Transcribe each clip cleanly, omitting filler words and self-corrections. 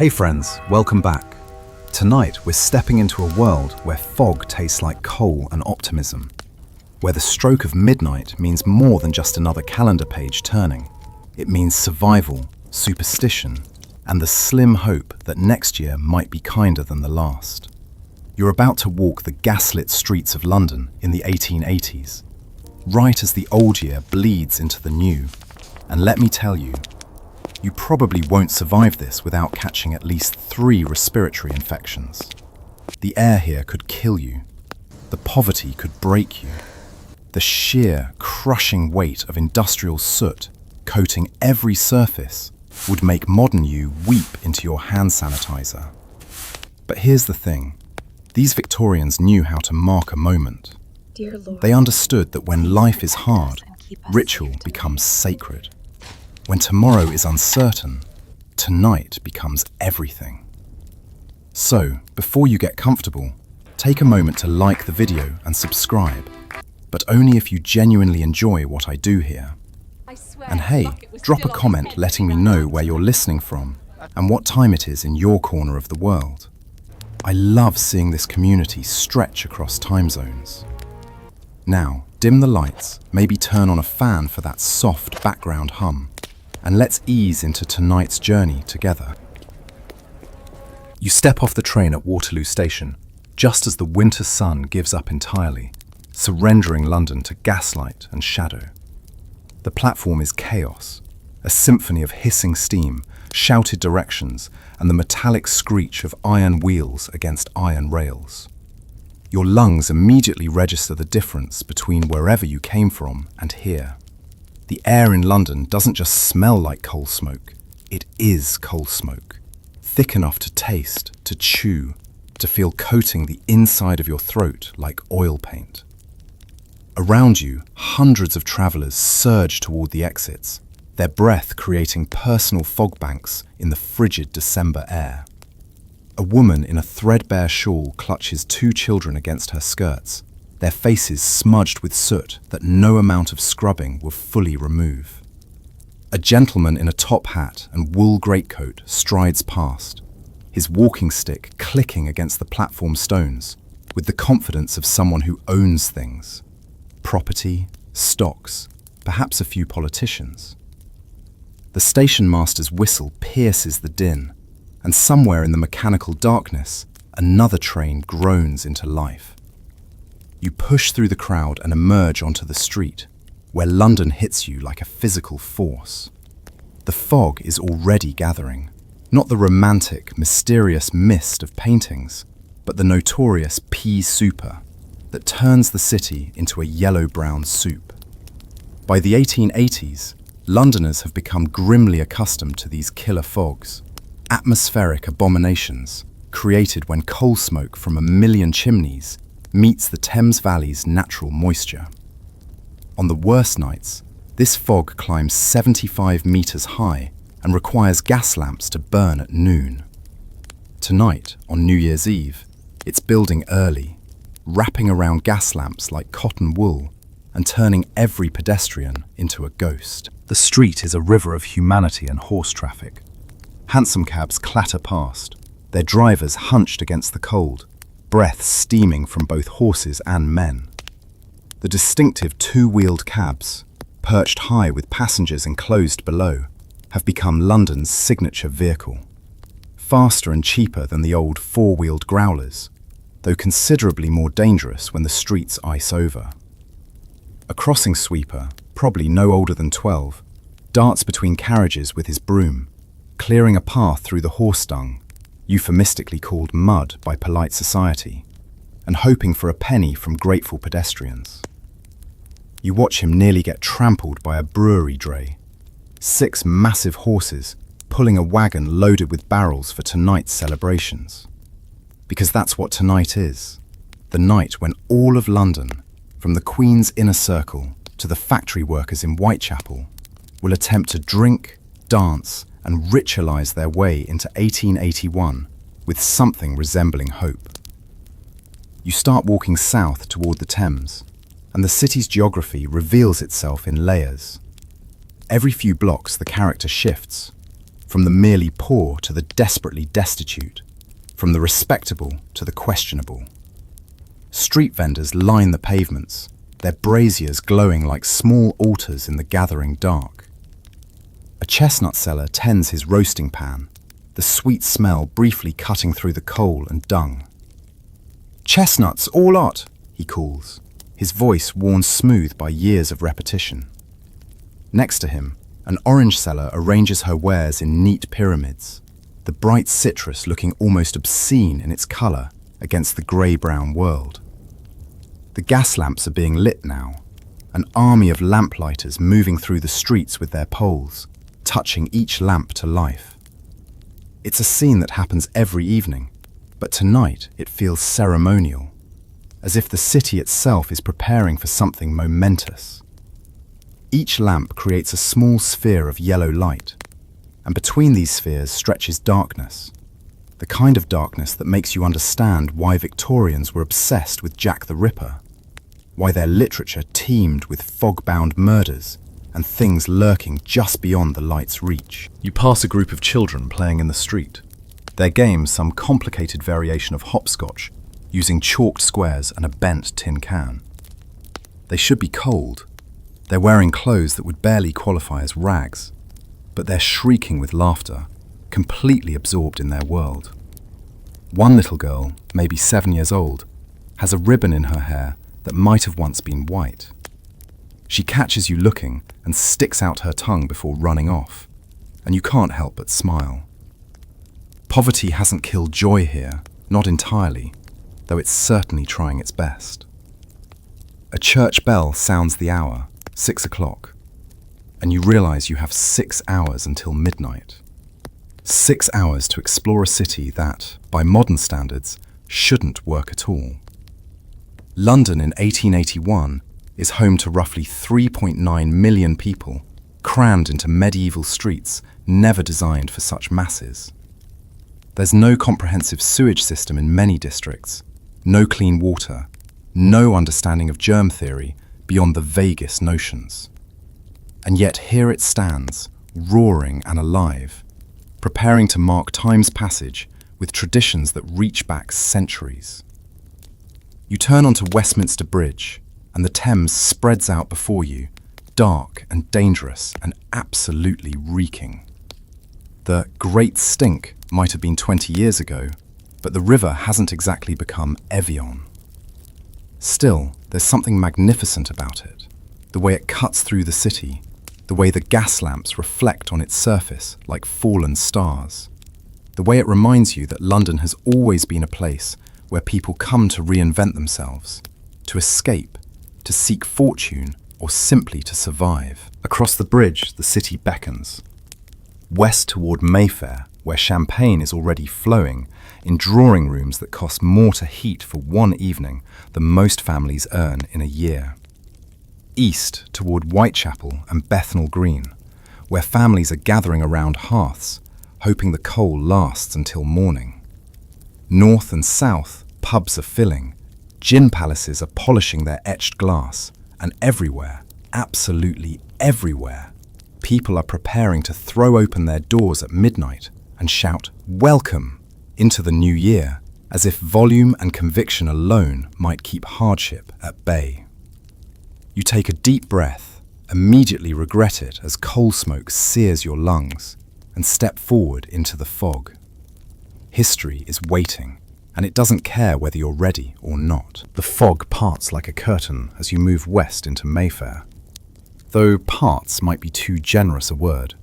Hey friends, welcome back. Tonight we're stepping into a world where fog tastes like coal and optimism, where the stroke of midnight means more than just another calendar page turning. It means survival, superstition, and the slim hope that next year might be kinder than the last. You're about to walk the gaslit streets of London in the 1880s, right as the old year bleeds into the new. And let me tell you, you probably won't survive this without catching at least 3 respiratory infections. The air here could kill you. The poverty could break you. The sheer, crushing weight of industrial soot coating every surface would make modern you weep into your hand sanitizer. But here's the thing. These Victorians knew how to mark a moment. Dear Lord, they understood that when life is hard, ritual becomes sacred. When tomorrow is uncertain, tonight becomes everything. So, before you get comfortable, take a moment to like the video and subscribe, but only if you genuinely enjoy what I do here. And hey, drop a comment letting me know where you're listening from and what time it is in your corner of the world. I love seeing this community stretch across time zones. Now, dim the lights, maybe turn on a fan for that soft background hum, and let's ease into tonight's journey together. You step off the train at Waterloo Station, just as the winter sun gives up entirely, surrendering London to gaslight and shadow. The platform is chaos, a symphony of hissing steam, shouted directions, and the metallic screech of iron wheels against iron rails. Your lungs immediately register the difference between wherever you came from and here. The air in London doesn't just smell like coal smoke, it is coal smoke. Thick enough to taste, to chew, to feel coating the inside of your throat like oil paint. Around you, hundreds of travellers surge toward the exits, their breath creating personal fog banks in the frigid December air. A woman in a threadbare shawl clutches 2 children against her skirts, their faces smudged with soot that no amount of scrubbing will fully remove. A gentleman in a top hat and wool greatcoat strides past, his walking stick clicking against the platform stones with the confidence of someone who owns things. Property, stocks, perhaps a few politicians. The station master's whistle pierces the din, and somewhere in the mechanical darkness, another train groans into life. You push through the crowd and emerge onto the street, where London hits you like a physical force. The fog is already gathering, not the romantic, mysterious mist of paintings, but the notorious pea-souper that turns the city into a yellow-brown soup. By the 1880s, Londoners have become grimly accustomed to these killer fogs, atmospheric abominations created when coal smoke from a million chimneys meets the Thames Valley's natural moisture. On the worst nights, this fog climbs 75 meters high and requires gas lamps to burn at noon. Tonight, on New Year's Eve, it's building early, wrapping around gas lamps like cotton wool and turning every pedestrian into a ghost. The street is a river of humanity and horse traffic. Hansom cabs clatter past, their drivers hunched against the cold, breath steaming from both horses and men. The distinctive 2-wheeled cabs, perched high with passengers enclosed below, have become London's signature vehicle. Faster and cheaper than the old 4-wheeled growlers, though considerably more dangerous when the streets ice over. A crossing sweeper, probably no older than 12, darts between carriages with his broom, clearing a path through the horse dung, euphemistically called mud by polite society, and hoping for a penny from grateful pedestrians. You watch him nearly get trampled by a brewery dray, 6 massive horses pulling a wagon loaded with barrels for tonight's celebrations. Because that's what tonight is, the night when all of London, from the Queen's inner circle to the factory workers in Whitechapel, will attempt to drink, dance, and ritualize their way into 1881 with something resembling hope. You start walking south toward the Thames, and the city's geography reveals itself in layers. Every few blocks the character shifts, from the merely poor to the desperately destitute, from the respectable to the questionable. Street vendors line the pavements, their braziers glowing like small altars in the gathering dark. A chestnut seller tends his roasting pan, the sweet smell briefly cutting through the coal and dung. "Chestnuts, all hot," he calls, his voice worn smooth by years of repetition. Next to him, an orange seller arranges her wares in neat pyramids, the bright citrus looking almost obscene in its colour against the grey-brown world. The gas lamps are being lit now, an army of lamplighters moving through the streets with their poles, touching each lamp to life. It's a scene that happens every evening, but tonight it feels ceremonial, as if the city itself is preparing for something momentous. Each lamp creates a small sphere of yellow light, and between these spheres stretches darkness, the kind of darkness that makes you understand why Victorians were obsessed with Jack the Ripper, why their literature teemed with fog-bound murders and things lurking just beyond the light's reach. You pass a group of children playing in the street. Their game some complicated variation of hopscotch, using chalked squares and a bent tin can. They should be cold. They're wearing clothes that would barely qualify as rags, but they're shrieking with laughter, completely absorbed in their world. One little girl, maybe 7 years old, has a ribbon in her hair that might have once been white. She catches you looking and sticks out her tongue before running off, and you can't help but smile. Poverty hasn't killed joy here, not entirely, though it's certainly trying its best. A church bell sounds the hour, 6 o'clock, and you realise you have 6 hours until midnight. 6 hours to explore a city that, by modern standards, shouldn't work at all. London in 1881 is home to roughly 3.9 million people, crammed into medieval streets never designed for such masses. There's no comprehensive sewage system in many districts, no clean water, no understanding of germ theory beyond the vaguest notions. And yet here it stands, roaring and alive, preparing to mark time's passage with traditions that reach back centuries. You turn onto Westminster Bridge, and the Thames spreads out before you, dark and dangerous and absolutely reeking. The Great Stink might have been 20 years ago, but the river hasn't exactly become Evian. Still, there's something magnificent about it, the way it cuts through the city, the way the gas lamps reflect on its surface like fallen stars, the way it reminds you that London has always been a place where people come to reinvent themselves, to escape, to seek fortune, or simply to survive. Across the bridge, the city beckons. West toward Mayfair, where champagne is already flowing in drawing rooms that cost more to heat for one evening than most families earn in a year. East toward Whitechapel and Bethnal Green, where families are gathering around hearths, hoping the coal lasts until morning. North and south, pubs are filling, gin palaces are polishing their etched glass, and everywhere, absolutely everywhere, people are preparing to throw open their doors at midnight and shout "Welcome" into the new year, as if volume and conviction alone might keep hardship at bay. You take a deep breath, immediately regret it as coal smoke sears your lungs, and step forward into the fog. History is waiting, and it doesn't care whether you're ready or not. The fog parts like a curtain as you move west into Mayfair. Though parts might be too generous a word.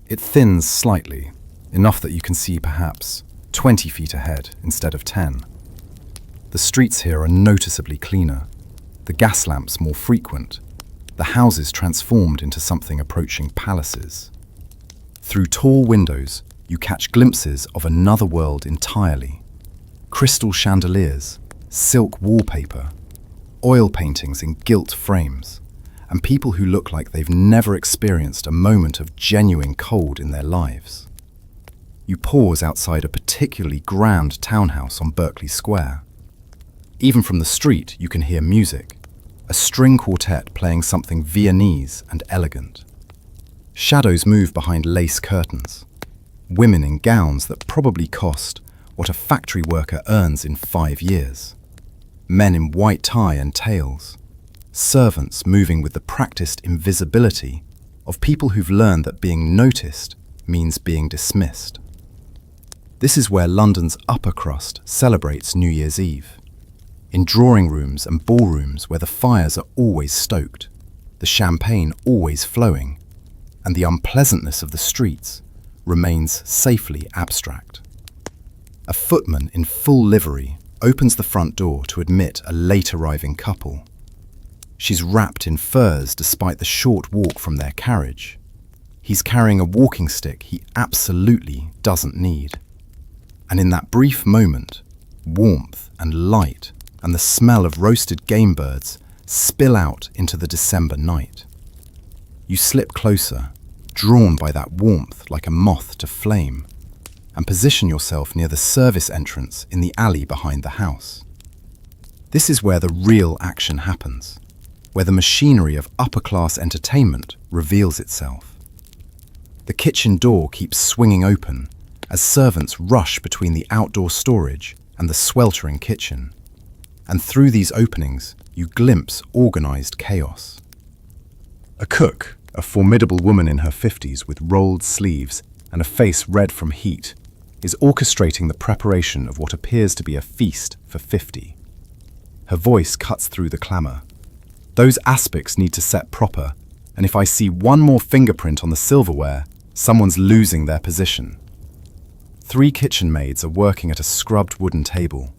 It thins slightly, enough that you can see perhaps 20 feet ahead instead of 10. The streets here are noticeably cleaner, the gas lamps more frequent, the houses transformed into something approaching palaces. Through tall windows, you catch glimpses of another world entirely. Crystal chandeliers, silk wallpaper, oil paintings in gilt frames, and people who look like they've never experienced a moment of genuine cold in their lives. You pause outside a particularly grand townhouse on Berkeley Square. Even from the street, you can hear music, a string quartet playing something Viennese and elegant. Shadows move behind lace curtains. women in gowns that probably cost what a factory worker earns in 5 years, men in white tie and tails, servants moving with the practiced invisibility of people who've learned that being noticed means being dismissed. This is where London's upper crust celebrates New Year's Eve. In drawing rooms and ballrooms where the fires are always stoked, the champagne always flowing, and the unpleasantness of the streets remains safely abstract. A footman in full livery opens the front door to admit a late-arriving couple. She's wrapped in furs despite the short walk from their carriage. He's carrying a walking stick he absolutely doesn't need. And in that brief moment, warmth and light and the smell of roasted game birds spill out into the December night. You slip closer, drawn by that warmth like a moth to flame, and position yourself near the service entrance in the alley behind the house. This is where the real action happens, where the machinery of upper-class entertainment reveals itself. The kitchen door keeps swinging open as servants rush between the outdoor storage and the sweltering kitchen, and through these openings you glimpse organized chaos. A cook, a formidable woman in her 50s with rolled sleeves and a face red from heat, is orchestrating the preparation of what appears to be a feast for 50. Her voice cuts through the clamour. Those aspics need to set proper, and if I see one more fingerprint on the silverware, someone's losing their position. 3 kitchen maids are working at a scrubbed wooden table,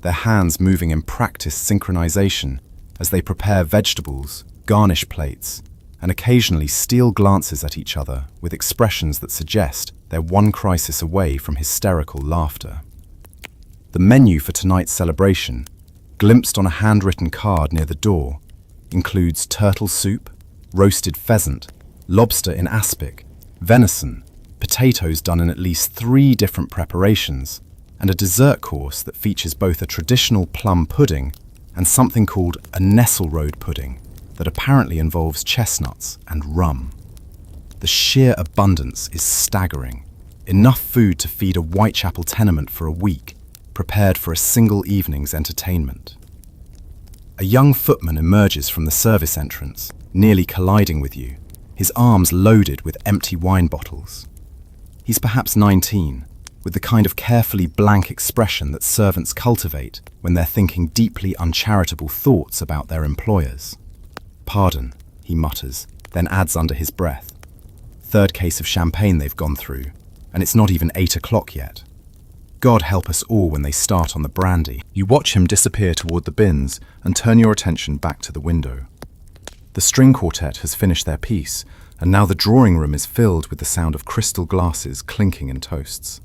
their hands moving in practiced synchronization as they prepare vegetables, garnish plates, and occasionally steal glances at each other with expressions that suggest they're one crisis away from hysterical laughter. The menu for tonight's celebration, glimpsed on a handwritten card near the door, includes turtle soup, roasted pheasant, lobster in aspic, venison, potatoes done in at least 3 different preparations, and a dessert course that features both a traditional plum pudding and something called a Nesselrode pudding that apparently involves chestnuts and rum. The sheer abundance is staggering. Enough food to feed a Whitechapel tenement for a week, prepared for a single evening's entertainment. A young footman emerges from the service entrance, nearly colliding with you, his arms loaded with empty wine bottles. He's perhaps 19, with the kind of carefully blank expression that servants cultivate when they're thinking deeply uncharitable thoughts about their employers. "Pardon," he mutters, then adds under his breath. 3rd case of champagne they've gone through, and it's not even 8 o'clock yet. God help us all when they start on the brandy. You watch him disappear toward the bins and turn your attention back to the window. The string quartet has finished their piece, and now the drawing room is filled with the sound of crystal glasses clinking in toasts.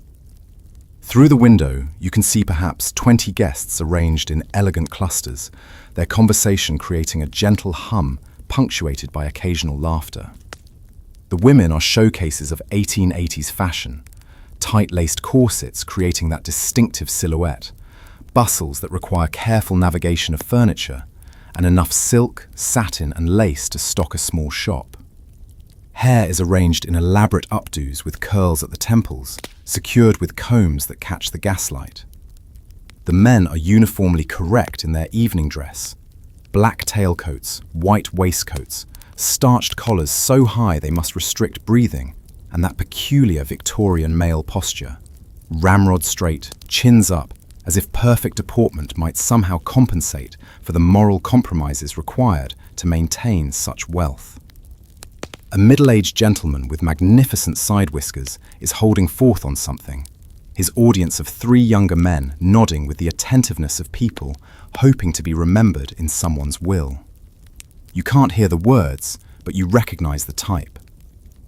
Through the window, you can see perhaps 20 guests arranged in elegant clusters, their conversation creating a gentle hum punctuated by occasional laughter. The women are showcases of 1880s fashion, tight-laced corsets creating that distinctive silhouette, bustles that require careful navigation of furniture, and enough silk, satin, and lace to stock a small shop. Hair is arranged in elaborate updos with curls at the temples, secured with combs that catch the gaslight. The men are uniformly correct in their evening dress. Black tailcoats, white waistcoats, starched collars so high they must restrict breathing, and that peculiar Victorian male posture. Ramrod straight, chins up, as if perfect deportment might somehow compensate for the moral compromises required to maintain such wealth. A middle-aged gentleman with magnificent side whiskers is holding forth on something, his audience of 3 younger men nodding with the attentiveness of people hoping to be remembered in someone's will. You can't hear the words, but you recognize the type.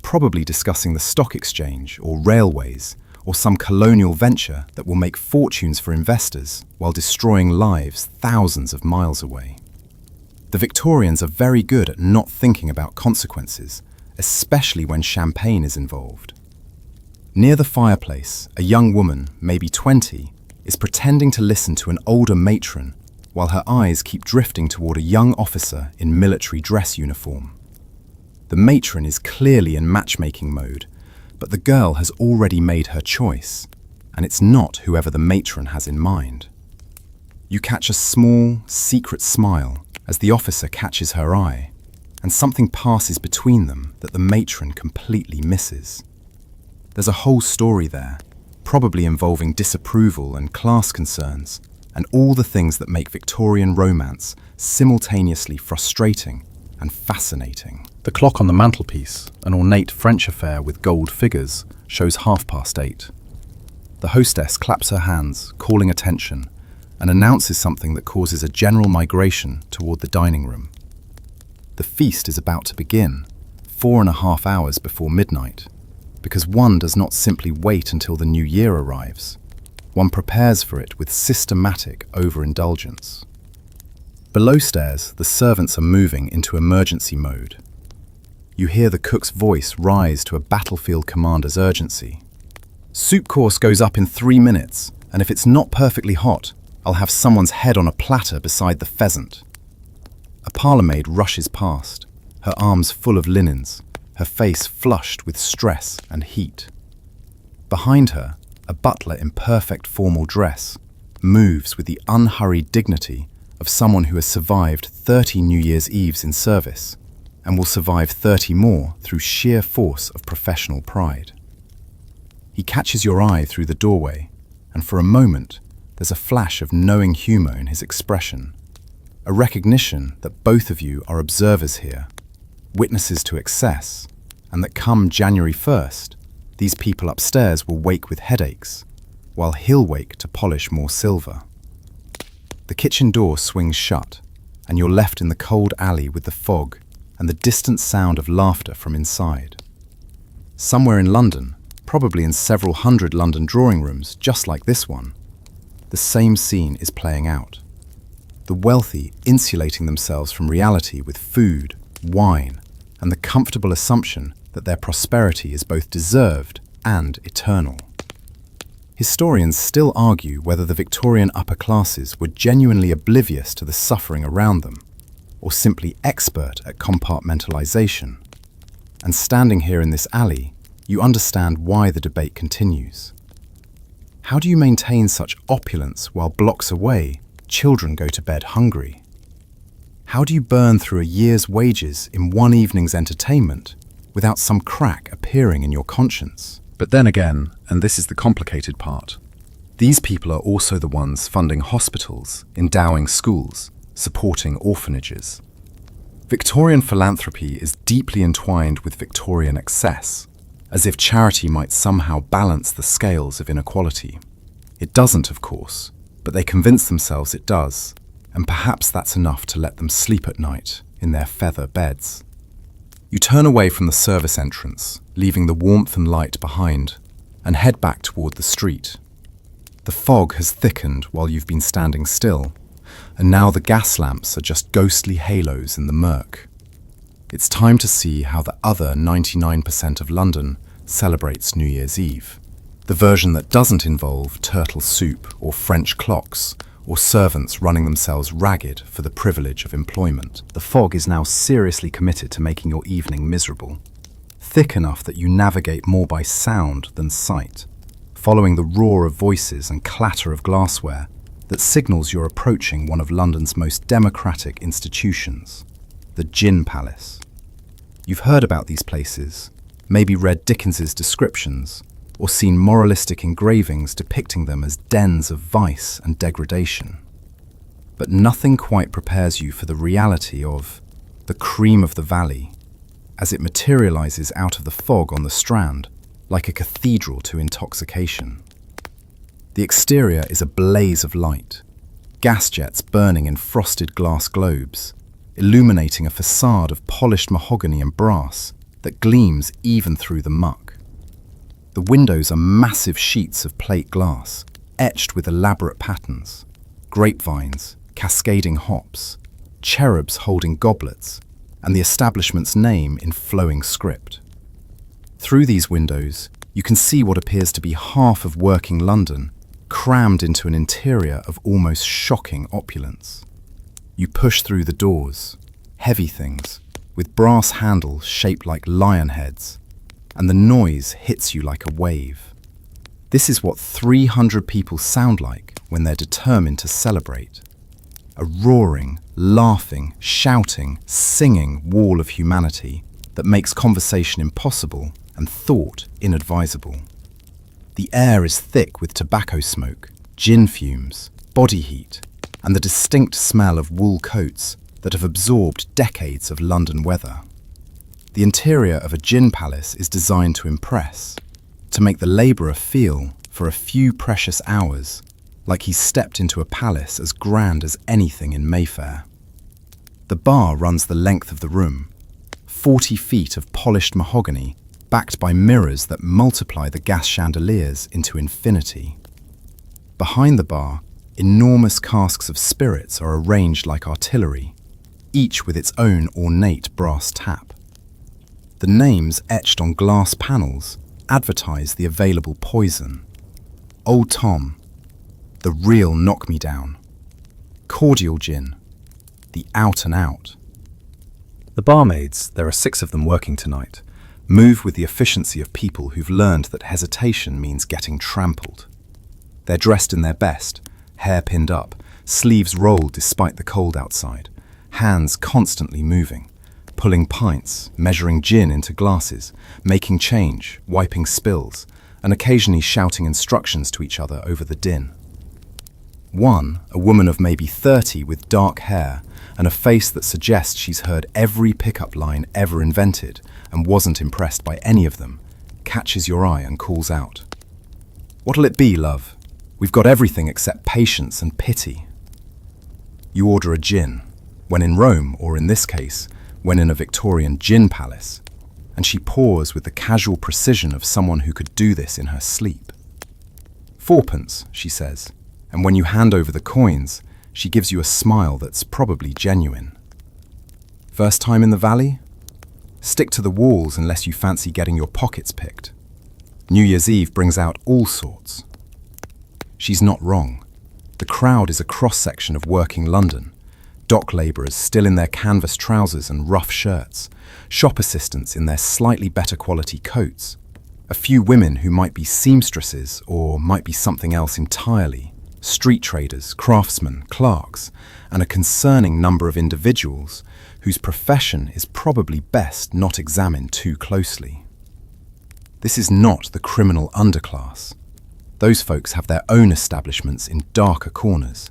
Probably discussing the stock exchange or railways or some colonial venture that will make fortunes for investors while destroying lives thousands of miles away. The Victorians are very good at not thinking about consequences, especially when champagne is involved. Near the fireplace, a young woman, maybe 20, is pretending to listen to an older matron while her eyes keep drifting toward a young officer in military dress uniform. The matron is clearly in matchmaking mode, But the girl has already made her choice, and it's not whoever the matron has in mind. You catch a small, secret smile as the officer catches her eye, and something passes between them that the matron completely misses. There's a whole story there, probably involving disapproval and class concerns, and all the things that make Victorian romance simultaneously frustrating and fascinating. The clock on the mantelpiece, an ornate French affair with gold figures, shows 8:30. The hostess claps her hands, calling attention, and announces something that causes a general migration toward the dining room. The feast is about to begin, 4.5 hours before midnight, because one does not simply wait until the new year arrives. One prepares for it with systematic overindulgence. Below stairs, the servants are moving into emergency mode. You hear the cook's voice rise to a battlefield commander's urgency. Soup course goes up in 3 minutes, and if it's not perfectly hot, I'll have someone's head on a platter beside the pheasant. A parlourmaid rushes past, her arms full of linens, her face flushed with stress and heat. Behind her, a butler in perfect formal dress moves with the unhurried dignity of someone who has survived 30 New Year's Eves in service and will survive 30 more through sheer force of professional pride. He catches your eye through the doorway, and for a moment, there's a flash of knowing humour in his expression, a recognition that both of you are observers here, witnesses to excess, and that come January 1st, these people upstairs will wake with headaches, while he'll wake to polish more silver. The kitchen door swings shut, and you're left in the cold alley with the fog and the distant sound of laughter from inside. Somewhere in London, probably in several hundred London drawing rooms just like this one, the same scene is playing out. The wealthy insulating themselves from reality with food, wine, and the comfortable assumption that their prosperity is both deserved and eternal. Historians still argue whether the Victorian upper classes were genuinely oblivious to the suffering around them, or simply expert at compartmentalization. And standing here in this alley, you understand why the debate continues. How do you maintain such opulence while blocks away, children go to bed hungry? How do you burn through a year's wages in one evening's entertainment without some crack appearing in your conscience? But then again, and this is the complicated part, these people are also the ones funding hospitals, endowing schools, supporting orphanages. Victorian philanthropy is deeply entwined with Victorian excess, as if charity might somehow balance the scales of inequality. It doesn't, of course, but they convince themselves it does, and perhaps that's enough to let them sleep at night in their feather beds. You turn away from the service entrance, leaving the warmth and light behind, and head back toward the street. The fog has thickened while you've been standing still, and now the gas lamps are just ghostly halos in the murk. It's time to see how the other 99% of London celebrates New Year's Eve, the version that doesn't involve turtle soup or French clocks, or servants running themselves ragged for the privilege of employment. The fog is now seriously committed to making your evening miserable, thick enough that you navigate more by sound than sight, following the roar of voices and clatter of glassware that signals you're approaching one of London's most democratic institutions, the Gin Palace. You've heard about these places, maybe read Dickens's descriptions, or seen moralistic engravings depicting them as dens of vice and degradation. But nothing quite prepares you for the reality of the cream of the valley, as it materializes out of the fog on the Strand, like a cathedral to intoxication. The exterior is a blaze of light, gas jets burning in frosted glass globes, illuminating a facade of polished mahogany and brass that gleams even through the muck. The windows are massive sheets of plate glass, etched with elaborate patterns, grapevines, cascading hops, cherubs holding goblets, and the establishment's name in flowing script. Through these windows, you can see what appears to be half of working London, crammed into an interior of almost shocking opulence. You push through the doors, heavy things, with brass handles shaped like lion heads, and the noise hits you like a wave. This is what 300 people sound like when they're determined to celebrate. A roaring, laughing, shouting, singing wall of humanity that makes conversation impossible and thought inadvisable. The air is thick with tobacco smoke, gin fumes, body heat, and the distinct smell of wool coats that have absorbed decades of London weather. The interior of a gin palace is designed to impress, to make the labourer feel, for a few precious hours, like he's stepped into a palace as grand as anything in Mayfair. The bar runs the length of the room, 40 feet of polished mahogany backed by mirrors that multiply the gas chandeliers into infinity. Behind the bar, enormous casks of spirits are arranged like artillery, each with its own ornate brass tap. The names etched on glass panels advertise the available poison. Old Tom, the real knock-me-down. Cordial gin, the out-and-out. The barmaids, there are 6 of them working tonight, move with the efficiency of people who've learned that hesitation means getting trampled. They're dressed in their best, hair pinned up, sleeves rolled despite the cold outside, hands constantly moving, pulling pints, measuring gin into glasses, making change, wiping spills, and occasionally shouting instructions to each other over the din. One, a woman of maybe 30 with dark hair and a face that suggests she's heard every pickup line ever invented and wasn't impressed by any of them, catches your eye and calls out, "What'll it be, love? We've got everything except patience and pity." You order a gin, when in Rome, or in this case, when in a Victorian gin palace, and she pours with the casual precision of someone who could do this in her sleep. "4pence," she says, and when you hand over the coins, she gives you a smile that's probably genuine. First time in the valley? Stick to the walls unless you fancy getting your pockets picked. New Year's Eve brings out all sorts. She's not wrong. The crowd is a cross-section of working London. Dock labourers still in their canvas trousers and rough shirts, shop assistants in their slightly better quality coats, a few women who might be seamstresses or might be something else entirely, street traders, craftsmen, clerks, and a concerning number of individuals whose profession is probably best not examined too closely. This is not the criminal underclass. Those folks have their own establishments in darker corners,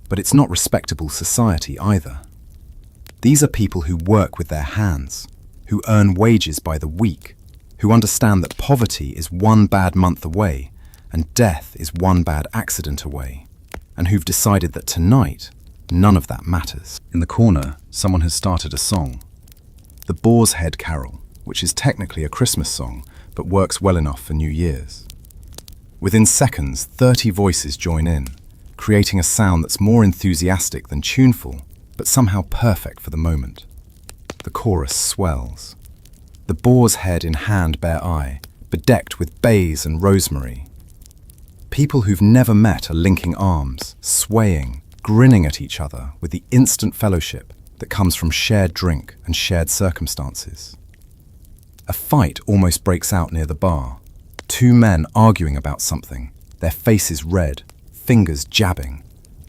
but it's not respectable society either. These are people who work with their hands, who earn wages by the week, who understand that poverty is one bad month away and death is one bad accident away, and who've decided that tonight, none of that matters. In the corner, someone has started a song. The Boar's Head Carol, which is technically a Christmas song, but works well enough for New Year's. Within seconds, 30 voices join in, creating a sound that's more enthusiastic than tuneful, but somehow perfect for the moment. The chorus swells. The boar's head in hand bare eye, bedecked with bays and rosemary. People who've never met are linking arms, swaying, grinning at each other with the instant fellowship that comes from shared drink and shared circumstances. A fight almost breaks out near the bar. 2 men arguing about something, their faces red, fingers jabbing,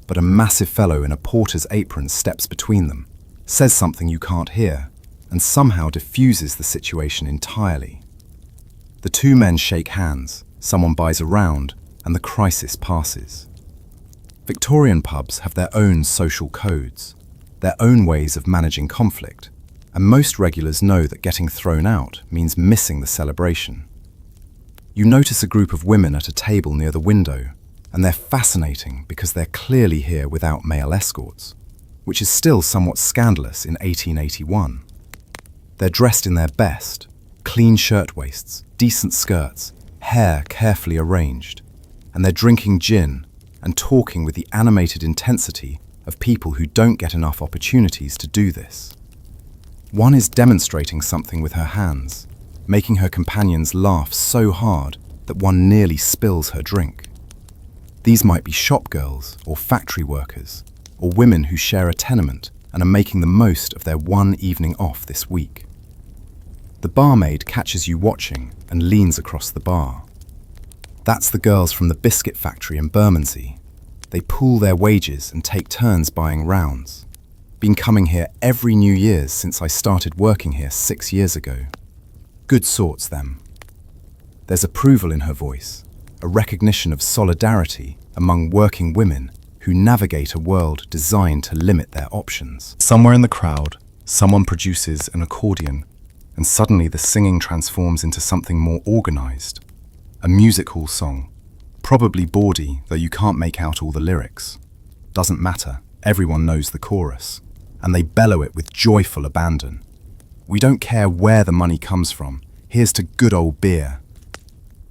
but a massive fellow in a porter's apron steps between them, says something you can't hear, and somehow diffuses the situation entirely. The 2 men shake hands, someone buys a round, and the crisis passes. Victorian pubs have their own social codes, their own ways of managing conflict, and most regulars know that getting thrown out means missing the celebration. You notice a group of women at a table near the window, and they're fascinating because they're clearly here without male escorts, which is still somewhat scandalous in 1881. They're dressed in their best, clean shirtwaists, decent skirts, hair carefully arranged, and they're drinking gin and talking with the animated intensity of people who don't get enough opportunities to do this. One is demonstrating something with her hands, making her companions laugh so hard that one nearly spills her drink. These might be shop girls or factory workers, or women who share a tenement and are making the most of their one evening off this week. The barmaid catches you watching and leans across the bar. That's the girls from the biscuit factory in Bermondsey. They pool their wages and take turns buying rounds. Been coming here every New Year's since I started working here 6 years ago. Good sorts, them. There's approval in her voice, a recognition of solidarity among working women who navigate a world designed to limit their options. Somewhere in the crowd, someone produces an accordion, and suddenly the singing transforms into something more organized. A music hall song, probably bawdy, though you can't make out all the lyrics. Doesn't matter, everyone knows the chorus, and they bellow it with joyful abandon. We don't care where the money comes from, here's to good old beer.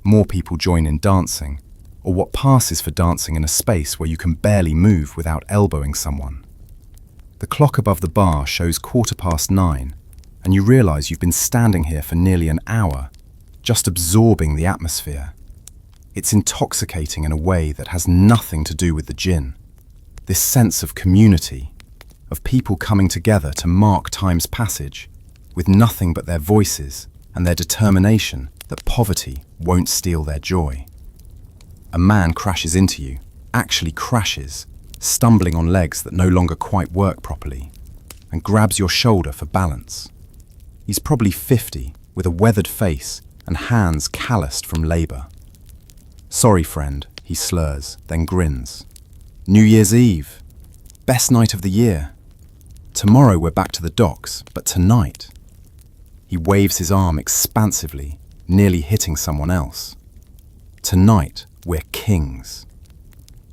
More people join in dancing, or what passes for dancing in a space where you can barely move without elbowing someone. The clock above the bar shows 9:15, and you realize you've been standing here for nearly an hour, just absorbing the atmosphere. It's intoxicating in a way that has nothing to do with the gin. This sense of community, of people coming together to mark time's passage, with nothing but their voices and their determination that poverty won't steal their joy. A man crashes into you, actually crashes, stumbling on legs that no longer quite work properly, and grabs your shoulder for balance. He's probably 50, with a weathered face and hands calloused from labour. "Sorry, friend," he slurs, then grins. "New Year's Eve. Best night of the year. Tomorrow we're back to the docks, but tonight..." He waves his arm expansively, nearly hitting someone else. "Tonight, we're kings."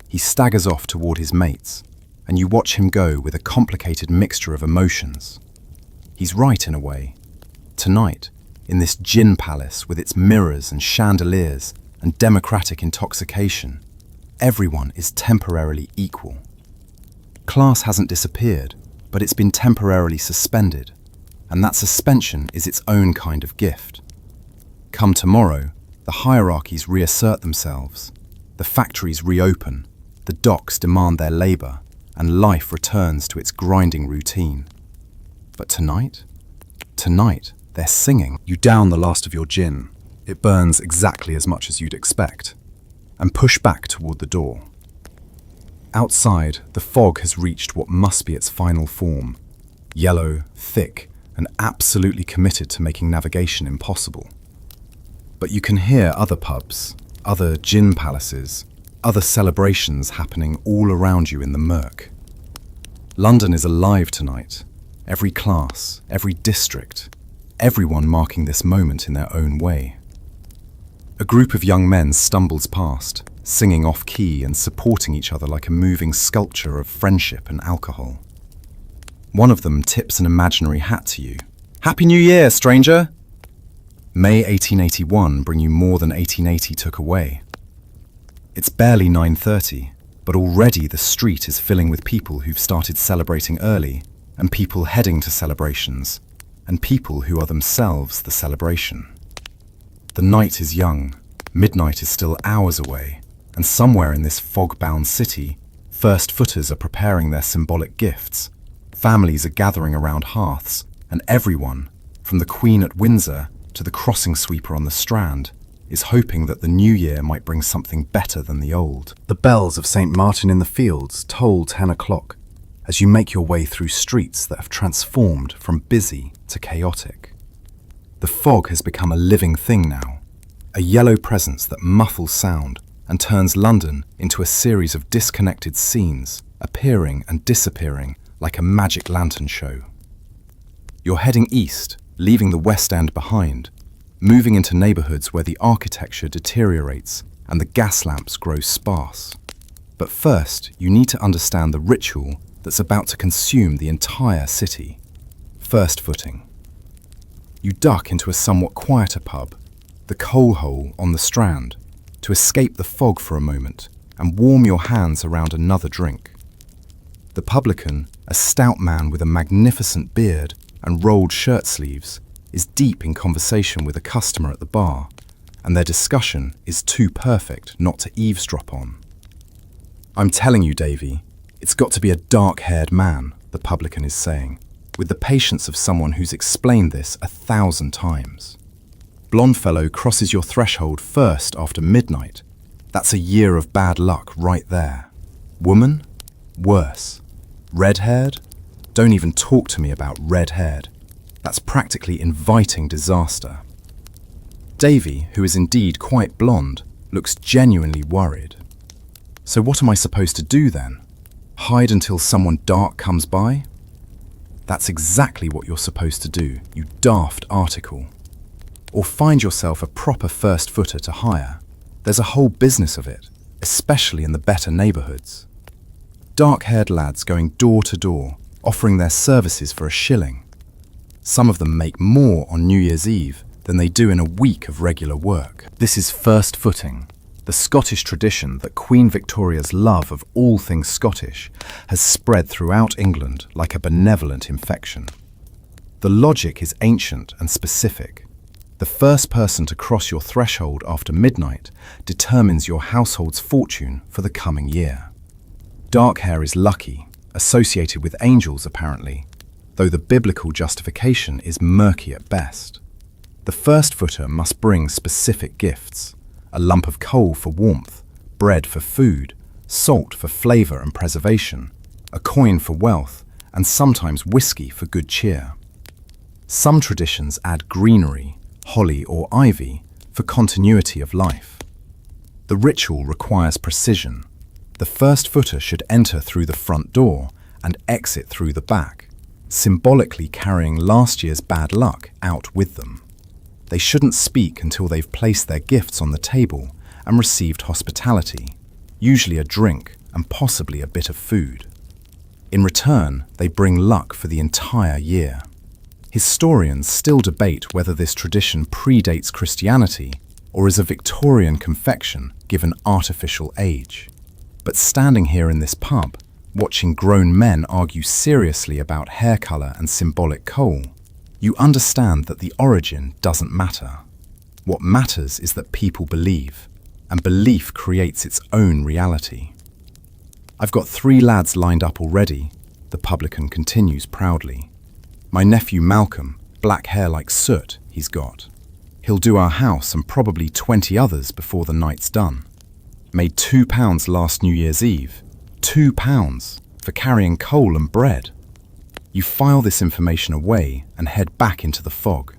He staggers off toward his mates, and you watch him go with a complicated mixture of emotions. He's right in a way. Tonight, in this gin palace with its mirrors and chandeliers and democratic intoxication, everyone is temporarily equal. Class hasn't disappeared, but it's been temporarily suspended, and that suspension is its own kind of gift. Come tomorrow, the hierarchies reassert themselves, the factories reopen, the docks demand their labour, and life returns to its grinding routine. But tonight? Tonight, they're singing. You down the last of your gin. It burns exactly as much as you'd expect, and push back toward the door. Outside, the fog has reached what must be its final form, yellow, thick, and absolutely committed to making navigation impossible. But you can hear other pubs, other gin palaces, other celebrations happening all around you in the murk. London is alive tonight. Every class, every district, everyone marking this moment in their own way. A group of young men stumbles past, singing off-key and supporting each other like a moving sculpture of friendship and alcohol. One of them tips an imaginary hat to you. "Happy New Year, stranger!" May 1881 bring you more than 1880 took away. It's barely 9:30, but already the street is filling with people who've started celebrating early, and people heading to celebrations, and people who are themselves the celebration. The night is young, midnight is still hours away, and somewhere in this fog-bound city, first-footers are preparing their symbolic gifts, families are gathering around hearths, and everyone, from the Queen at Windsor to the crossing sweeper on the Strand, is hoping that the new year might bring something better than the old. The bells of St. Martin in the Fields toll 10 o'clock as you make your way through streets that have transformed from busy to chaotic. The fog has become a living thing now, a yellow presence that muffles sound and turns London into a series of disconnected scenes, appearing and disappearing like a magic lantern show. You're heading east, leaving the West End behind, moving into neighbourhoods where the architecture deteriorates and the gas lamps grow sparse. But first, you need to understand the ritual that's about to consume the entire city. First footing. You duck into a somewhat quieter pub, the Coal Hole on the Strand, to escape the fog for a moment and warm your hands around another drink. The publican, a stout man with a magnificent beard and rolled shirt sleeves, is deep in conversation with a customer at the bar, and their discussion is too perfect not to eavesdrop on. "I'm telling you, Davy, it's got to be a dark-haired man," the publican is saying. with the patience of someone who's explained this 1,000 times. Blonde fellow crosses your threshold first after midnight. That's a year of bad luck right there. Woman? Worse. Red-haired? Don't even talk to me about red-haired. That's practically inviting disaster. Davy, who is indeed quite blonde, looks genuinely worried. So what am I supposed to do then? Hide until someone dark comes by? That's exactly what you're supposed to do, you daft article. Or find yourself a proper first footer to hire. There's a whole business of it, especially in the better neighbourhoods. Dark-haired lads going door to door, offering their services for £1. Some of them make more on New Year's Eve than they do in a week of regular work. This is first footing, the Scottish tradition that Queen Victoria's love of all things Scottish has spread throughout England like a benevolent infection. The logic is ancient and specific. The first person to cross your threshold after midnight determines your household's fortune for the coming year. Dark hair is lucky, associated with angels apparently, though the biblical justification is murky at best. The first footer must bring specific gifts: a lump of coal for warmth, bread for food, salt for flavour and preservation, a coin for wealth, and sometimes whiskey for good cheer. Some traditions add greenery, holly or ivy, for continuity of life. The ritual requires precision. The first footer should enter through the front door and exit through the back, symbolically carrying last year's bad luck out with them. They shouldn't speak until they've placed their gifts on the table and received hospitality, usually a drink and possibly a bit of food. In return, they bring luck for the entire year. Historians still debate whether this tradition predates Christianity or is a Victorian confection given artificial age. But standing here in this pub, watching grown men argue seriously about hair colour and symbolic coal, you understand that the origin doesn't matter. What matters is that people believe, and belief creates its own reality. I've got 3 lads lined up already, the publican continues proudly. My nephew Malcolm, black hair like soot, he's got. He'll do our house and probably 20 others before the night's done. Made £2 last New Year's Eve. £2 for carrying coal and bread. You file this information away and head back into the fog.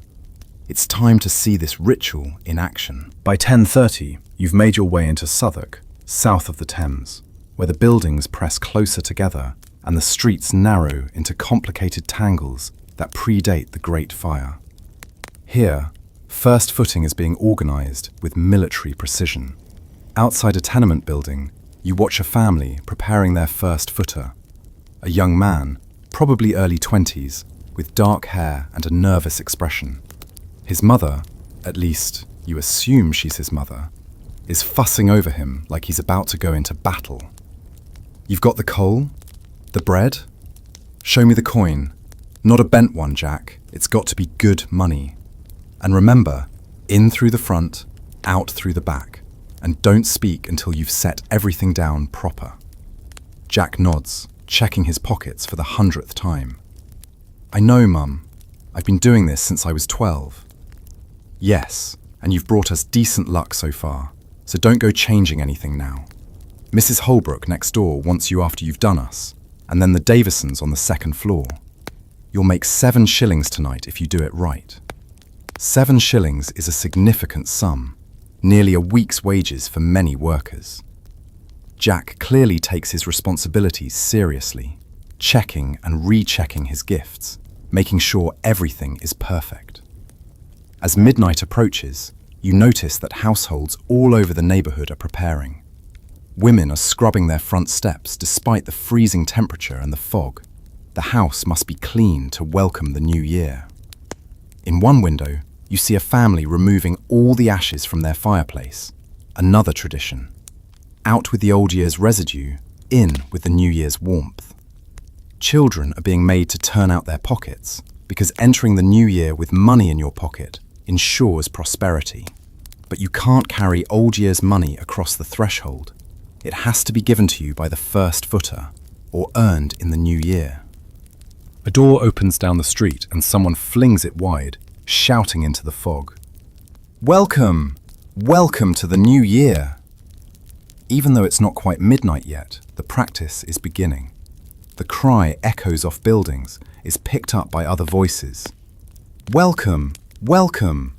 It's time to see this ritual in action. By 10:30, you've made your way into Southwark, south of the Thames, where the buildings press closer together and the streets narrow into complicated tangles that predate the Great Fire. Here, first footing is being organised with military precision. Outside a tenement building, you watch a family preparing their first footer. A young man, probably early 20s, with dark hair and a nervous expression. His mother, at least you assume she's his mother, is fussing over him like he's about to go into battle. You've got the coal? The bread? Show me the coin. Not a bent one, Jack. It's got to be good money. And remember, in through the front, out through the back. And don't speak until you've set everything down proper. Jack nods, checking his pockets for the 100th time. I know, Mum. I've been doing this since I was 12. Yes, and you've brought us decent luck so far, so don't go changing anything now. Mrs. Holbrook next door wants you after you've done us, and then the Davisons on the 2nd floor. You'll make 7 shillings tonight if you do it right. 7 shillings is a significant sum, nearly a week's wages for many workers. Jack clearly takes his responsibilities seriously, checking and rechecking his gifts, making sure everything is perfect. As midnight approaches, you notice that households all over the neighbourhood are preparing. Women are scrubbing their front steps despite the freezing temperature and the fog. The house must be clean to welcome the new year. In one window, you see a family removing all the ashes from their fireplace, another tradition. Out with the old year's residue, in with the new year's warmth. Children are being made to turn out their pockets because entering the new year with money in your pocket ensures prosperity. But you can't carry old year's money across the threshold. It has to be given to you by the first footer or earned in the new year. A door opens down the street and someone flings it wide, shouting into the fog. Welcome! Welcome to the new year! Even though it's not quite midnight yet, the practice is beginning. The cry echoes off buildings, is picked up by other voices. Welcome! Welcome!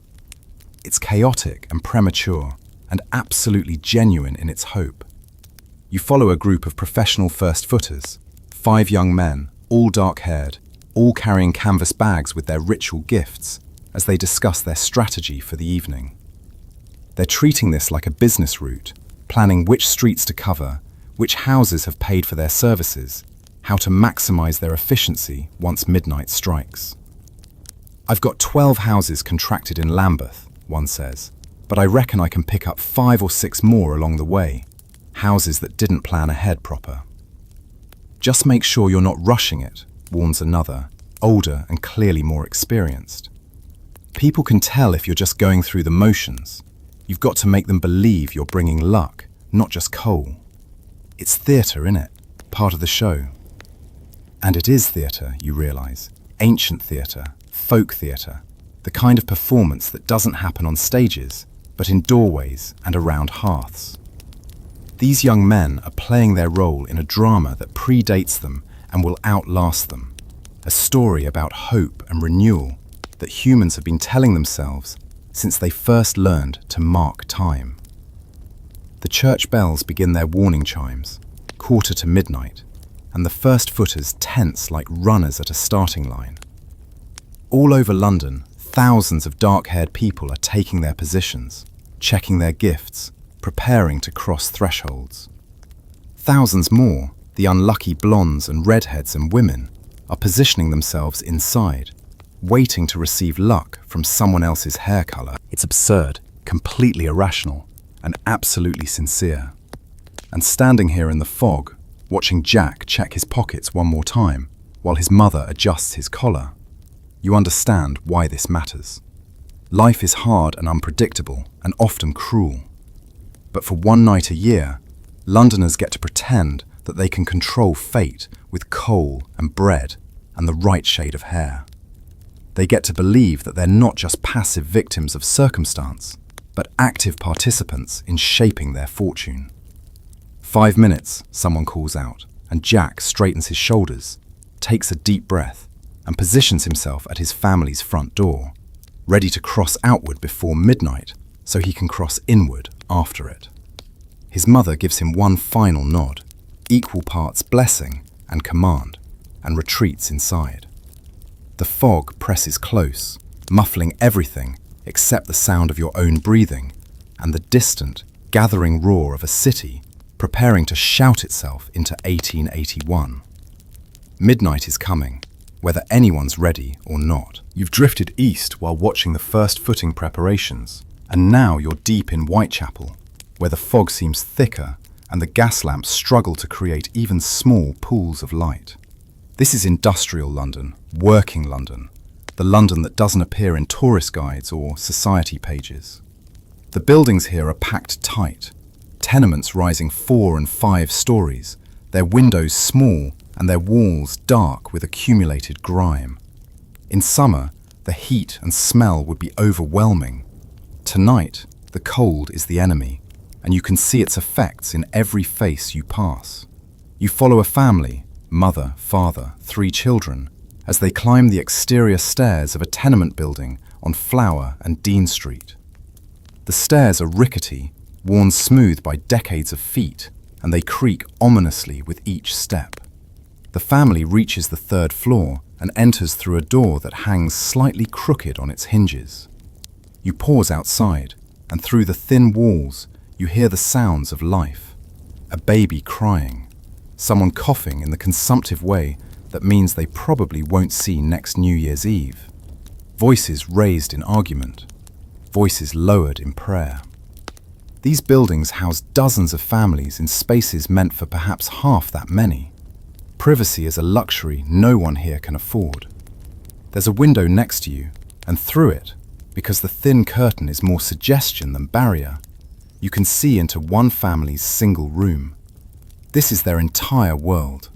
It's chaotic and premature, and absolutely genuine in its hope. You follow a group of professional first-footers, 5 young men, all dark-haired, all carrying canvas bags with their ritual gifts, as they discuss their strategy for the evening. They're treating this like a business route, planning which streets to cover, which houses have paid for their services, how to maximize their efficiency once midnight strikes. I've got 12 houses contracted in Lambeth, one says, but I reckon I can pick up 5 or 6 more along the way, houses that didn't plan ahead proper. Just make sure you're not rushing it, warns another, older and clearly more experienced. People can tell if you're just going through the motions. You've got to make them believe you're bringing luck, not just coal. It's theatre, innit? Part of the show. And it is theatre, you realise. Ancient theatre, folk theatre, the kind of performance that doesn't happen on stages, but in doorways and around hearths. These young men are playing their role in a drama that predates them and will outlast them. A story about hope and renewal that humans have been telling themselves since they first learned to mark time. The church bells begin their warning chimes, 1:45, and the first footers tense like runners at a starting line. All over London, thousands of dark-haired people are taking their positions, checking their gifts, preparing to cross thresholds. Thousands more, the unlucky blondes and redheads and women, are positioning themselves inside, waiting to receive luck from someone else's hair colour. It's absurd, completely irrational, and absolutely sincere. And standing here in the fog, watching Jack check his pockets one more time, while his mother adjusts his collar, you understand why this matters. Life is hard and unpredictable, and often cruel. But for one night a year, Londoners get to pretend that they can control fate with coal and bread and the right shade of hair. They get to believe that they're not just passive victims of circumstance, but active participants in shaping their fortune. 5 minutes, someone calls out, and Jack straightens his shoulders, takes a deep breath, and positions himself at his family's front door, ready to cross outward before midnight so he can cross inward after it. His mother gives him one final nod, equal parts blessing and command, and retreats inside. The fog presses close, muffling everything except the sound of your own breathing and the distant, gathering roar of a city preparing to shout itself into 1881. Midnight is coming, whether anyone's ready or not. You've drifted east while watching the first footing preparations, and now you're deep in Whitechapel, where the fog seems thicker and the gas lamps struggle to create even small pools of light. This is industrial London, working London, the London that doesn't appear in tourist guides or society pages. The buildings here are packed tight, tenements rising 4 and 5 stories, their windows small and their walls dark with accumulated grime. In summer, the heat and smell would be overwhelming. Tonight, the cold is the enemy, and you can see its effects in every face you pass. You follow a family, mother, father, 3 children, as they climb the exterior stairs of a tenement building on Flower and Dean Street. The stairs are rickety, worn smooth by decades of feet, and they creak ominously with each step. The family reaches the 3rd floor and enters through a door that hangs slightly crooked on its hinges. You pause outside, and through the thin walls, you hear the sounds of life. A baby crying, someone coughing in the consumptive way that means they probably won't see next New Year's Eve. Voices raised in argument, voices lowered in prayer. These buildings house dozens of families in spaces meant for perhaps half that many. Privacy is a luxury no one here can afford. There's a window next to you, and through it, because the thin curtain is more suggestion than barrier, you can see into one family's single room. This is their entire world.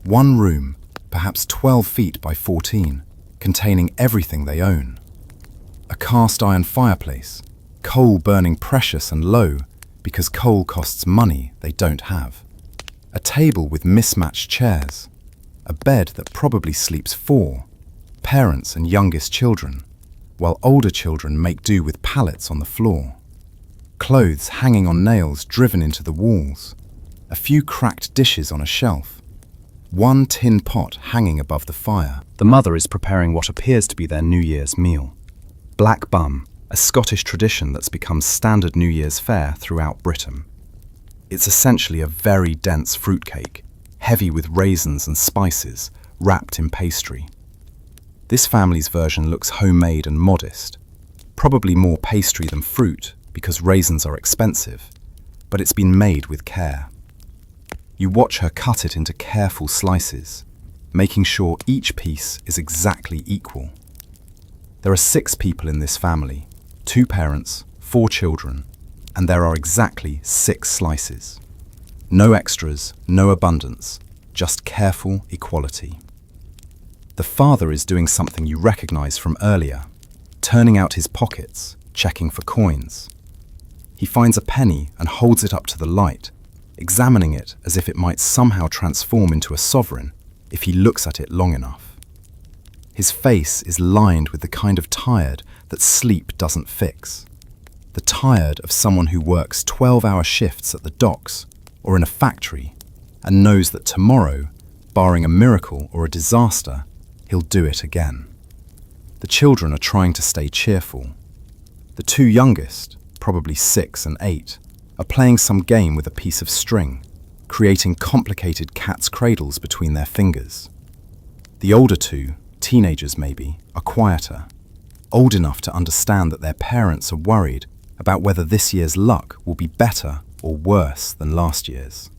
One room, perhaps 12 feet by 14, containing everything they own. A cast iron fireplace, coal burning precious and low because coal costs money they don't have. A table with mismatched chairs. A bed that probably sleeps 4, parents and youngest children, while older children make do with pallets on the floor. Clothes hanging on nails driven into the walls. A few cracked dishes on a shelf. One tin pot hanging above the fire. The mother is preparing what appears to be their New Year's meal. Black bum, a Scottish tradition that's become standard New Year's fare throughout Britain. It's essentially a very dense fruitcake, heavy with raisins and spices, wrapped in pastry. This family's version looks homemade and modest, probably more pastry than fruit because raisins are expensive, but it's been made with care. You watch her cut it into careful slices, making sure each piece is exactly equal. There are 6 people in this family, 2 parents, 4 children, and there are exactly 6 slices. No extras, no abundance, just careful equality. The father is doing something you recognize from earlier, turning out his pockets, checking for coins. He finds a penny and holds it up to the light, examining it as if it might somehow transform into a sovereign if he looks at it long enough. His face is lined with the kind of tired that sleep doesn't fix. The tired of someone who works 12-hour shifts at the docks or in a factory and knows that tomorrow, barring a miracle or a disaster, he'll do it again. The children are trying to stay cheerful. The 2 youngest, probably 6 and 8, are playing some game with a piece of string, creating complicated cat's cradles between their fingers. The older 2, teenagers maybe, are quieter, old enough to understand that their parents are worried about whether this year's luck will be better or worse than last year's.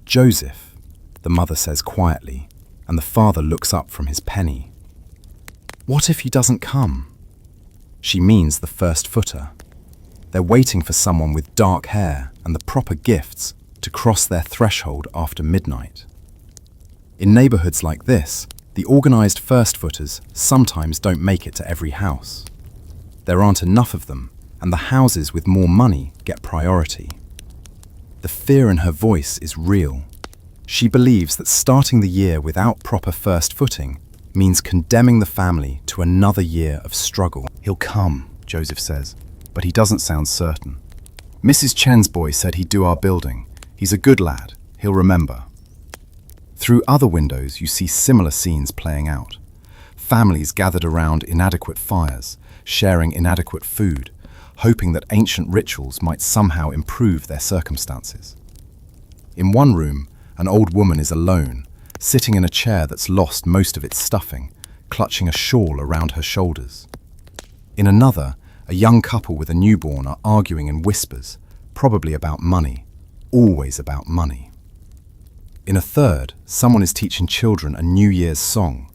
Joseph, the mother says quietly, and the father looks up from his penny. What if he doesn't come? She means the first footer. They're waiting for someone with dark hair and the proper gifts to cross their threshold after midnight. In neighborhoods like this, the organized first footers sometimes don't make it to every house. There aren't enough of them, and the houses with more money get priority. The fear in her voice is real. She believes that starting the year without proper first footing means condemning the family to another year of struggle. He'll come, Joseph says, but he doesn't sound certain. Mrs. Chen's boy said he'd do our building. He's a good lad. He'll remember. Through other windows, you see similar scenes playing out. Families gathered around inadequate fires, sharing inadequate food, hoping that ancient rituals might somehow improve their circumstances. In one room, an old woman is alone, sitting in a chair that's lost most of its stuffing, clutching a shawl around her shoulders. In another, a young couple with a newborn are arguing in whispers, probably about money, always about money. In a third, someone is teaching children a New Year's song,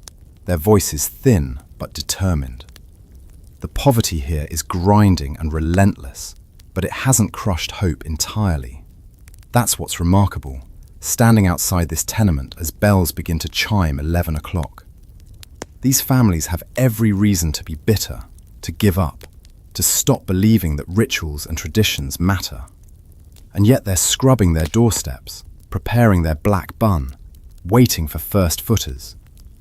their voices thin but determined. The poverty here is grinding and relentless, but it hasn't crushed hope entirely. That's what's remarkable, standing outside this tenement as bells begin to chime 11 o'clock. These families have every reason to be bitter, to give up, to stop believing that rituals and traditions matter. And yet they're scrubbing their doorsteps, preparing their black bun, waiting for first footers,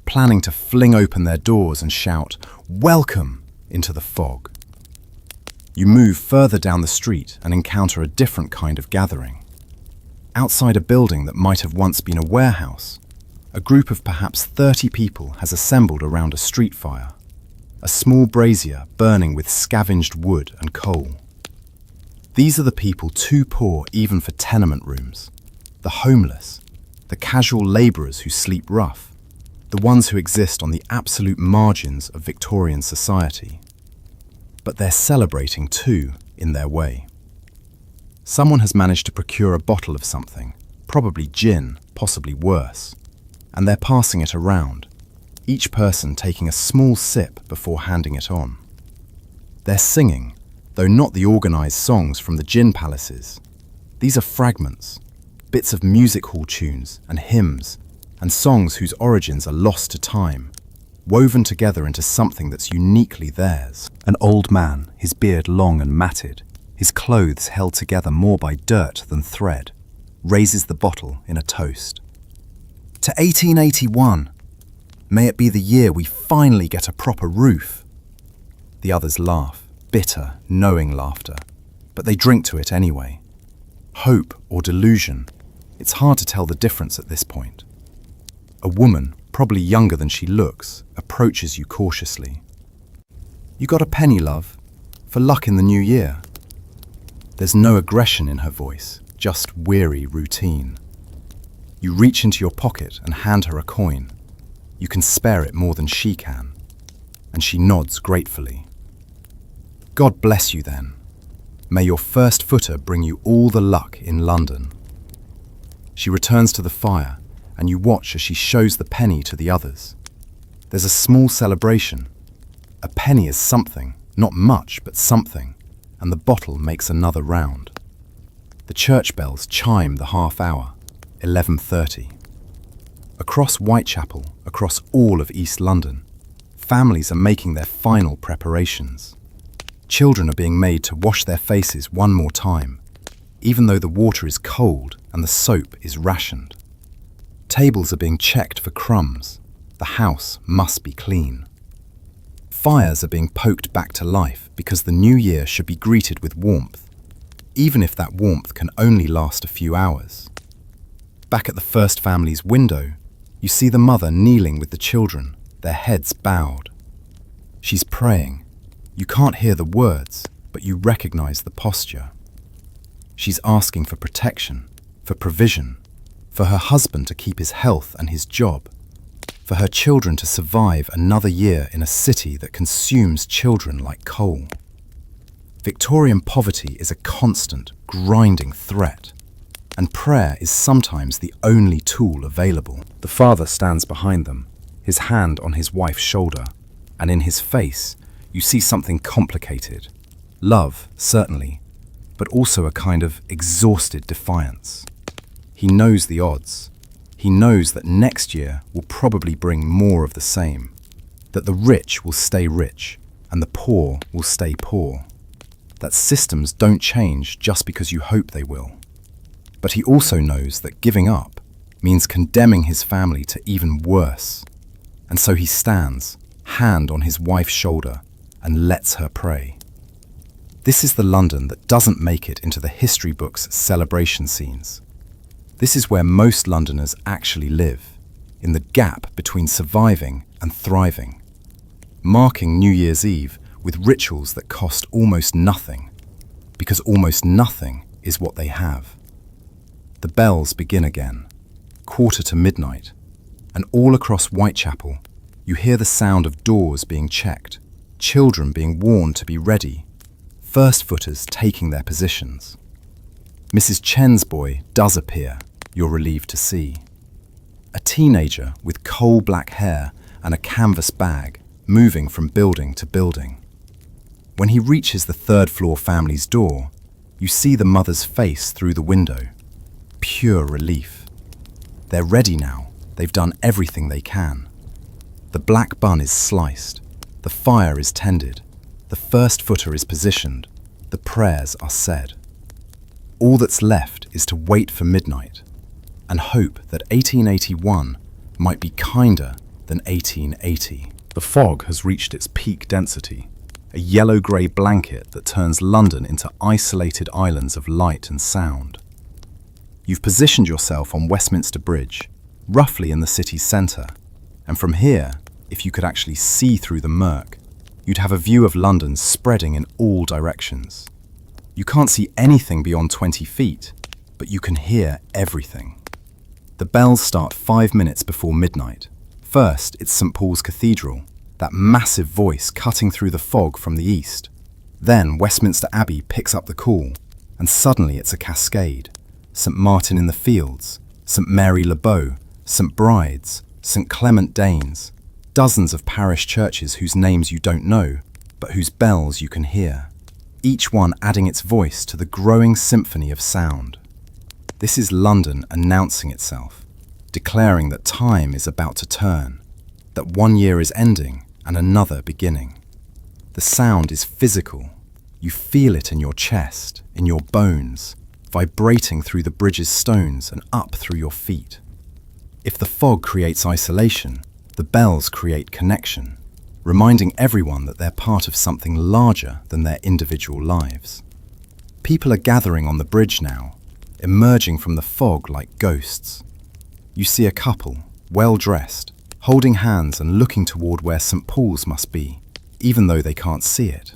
planning to fling open their doors and shout, "Welcome!" into the fog. You move further down the street and encounter a different kind of gathering. Outside a building that might have once been a warehouse, a group of perhaps 30 people has assembled around a street fire, a small brazier burning with scavenged wood and coal. These are the people too poor even for tenement rooms, the homeless, the casual labourers who sleep rough, the ones who exist on the absolute margins of Victorian society. But they're celebrating too, in their way. Someone has managed to procure a bottle of something, probably gin, possibly worse, and they're passing it around, each person taking a small sip before handing it on. They're singing, though not the organised songs from the gin palaces. These are fragments, bits of music hall tunes and hymns and songs whose origins are lost to time, woven together into something that's uniquely theirs. An old man, his beard long and matted, his clothes held together more by dirt than thread, raises the bottle in a toast. To 1881! May it be the year we finally get a proper roof. The others laugh, bitter, knowing laughter, but they drink to it anyway. Hope or delusion, it's hard to tell the difference at this point. A woman, probably younger than she looks, approaches you cautiously. "You got a penny, love? For luck in the new year?" There's no aggression in her voice, just weary routine. You reach into your pocket and hand her a coin. You can spare it more than she can, and she nods gratefully. "God bless you then. May your first footer bring you all the luck in London." She returns to the fire, and you watch as she shows the penny to the others. There's a small celebration. A penny is something, not much, but something, and the bottle makes another round. The church bells chime the half hour, 11:30. Across Whitechapel, across all of East London, families are making their final preparations. Children are being made to wash their faces one more time, even though the water is cold and the soap is rationed. Tables are being checked for crumbs. The house must be clean. Fires are being poked back to life because the new year should be greeted with warmth, even if that warmth can only last a few hours. Back at the first family's window, you see the mother kneeling with the children, their heads bowed. She's praying. You can't hear the words, but you recognize the posture. She's asking for protection, for provision, for her husband to keep his health and his job, for her children to survive another year in a city that consumes children like coal. Victorian poverty is a constant, grinding threat, and prayer is sometimes the only tool available. The father stands behind them, his hand on his wife's shoulder, and in his face you see something complicated. Love, certainly, but also a kind of exhausted defiance. He knows the odds. He knows that next year will probably bring more of the same, that the rich will stay rich and the poor will stay poor, that systems don't change just because you hope they will. But he also knows that giving up means condemning his family to even worse, and so he stands, hand on his wife's shoulder, and lets her pray. This is the London that doesn't make it into the history books' celebration scenes. This is where most Londoners actually live, in the gap between surviving and thriving, marking New Year's Eve with rituals that cost almost nothing, because almost nothing is what they have. The bells begin again, 1:45, and all across Whitechapel, you hear the sound of doors being checked, children being warned to be ready, first-footers taking their positions. Mrs. Chen's boy does appear, you're relieved to see. A teenager with coal-black hair and a canvas bag, moving from building to building. When he reaches the third-floor family's door, you see the mother's face through the window. Pure relief. They're ready now. They've done everything they can. The black bun is sliced. The fire is tended. The first footer is positioned. The prayers are said. All that's left is to wait for midnight and hope that 1881 might be kinder than 1880. The fog has reached its peak density, a yellow-grey blanket that turns London into isolated islands of light and sound. You've positioned yourself on Westminster Bridge, roughly in the city's centre, and from here, if you could actually see through the murk, you'd have a view of London spreading in all directions. You can't see anything beyond 20 feet, but you can hear everything. The bells start 5 minutes before midnight. First, it's St. Paul's Cathedral, that massive voice cutting through the fog from the east. Then Westminster Abbey picks up the call, and suddenly it's a cascade. St. Martin in the Fields, St. Mary Le Bow, St. Bride's, St. Clement Danes, dozens of parish churches whose names you don't know, but whose bells you can hear, each one adding its voice to the growing symphony of sound. This is London announcing itself, declaring that time is about to turn, that one year is ending and another beginning. The sound is physical. You feel it in your chest, in your bones, vibrating through the bridge's stones and up through your feet. If the fog creates isolation, the bells create connection, reminding everyone that they're part of something larger than their individual lives. People are gathering on the bridge now, emerging from the fog like ghosts. You see a couple, well-dressed, holding hands and looking toward where St. Paul's must be, even though they can't see it.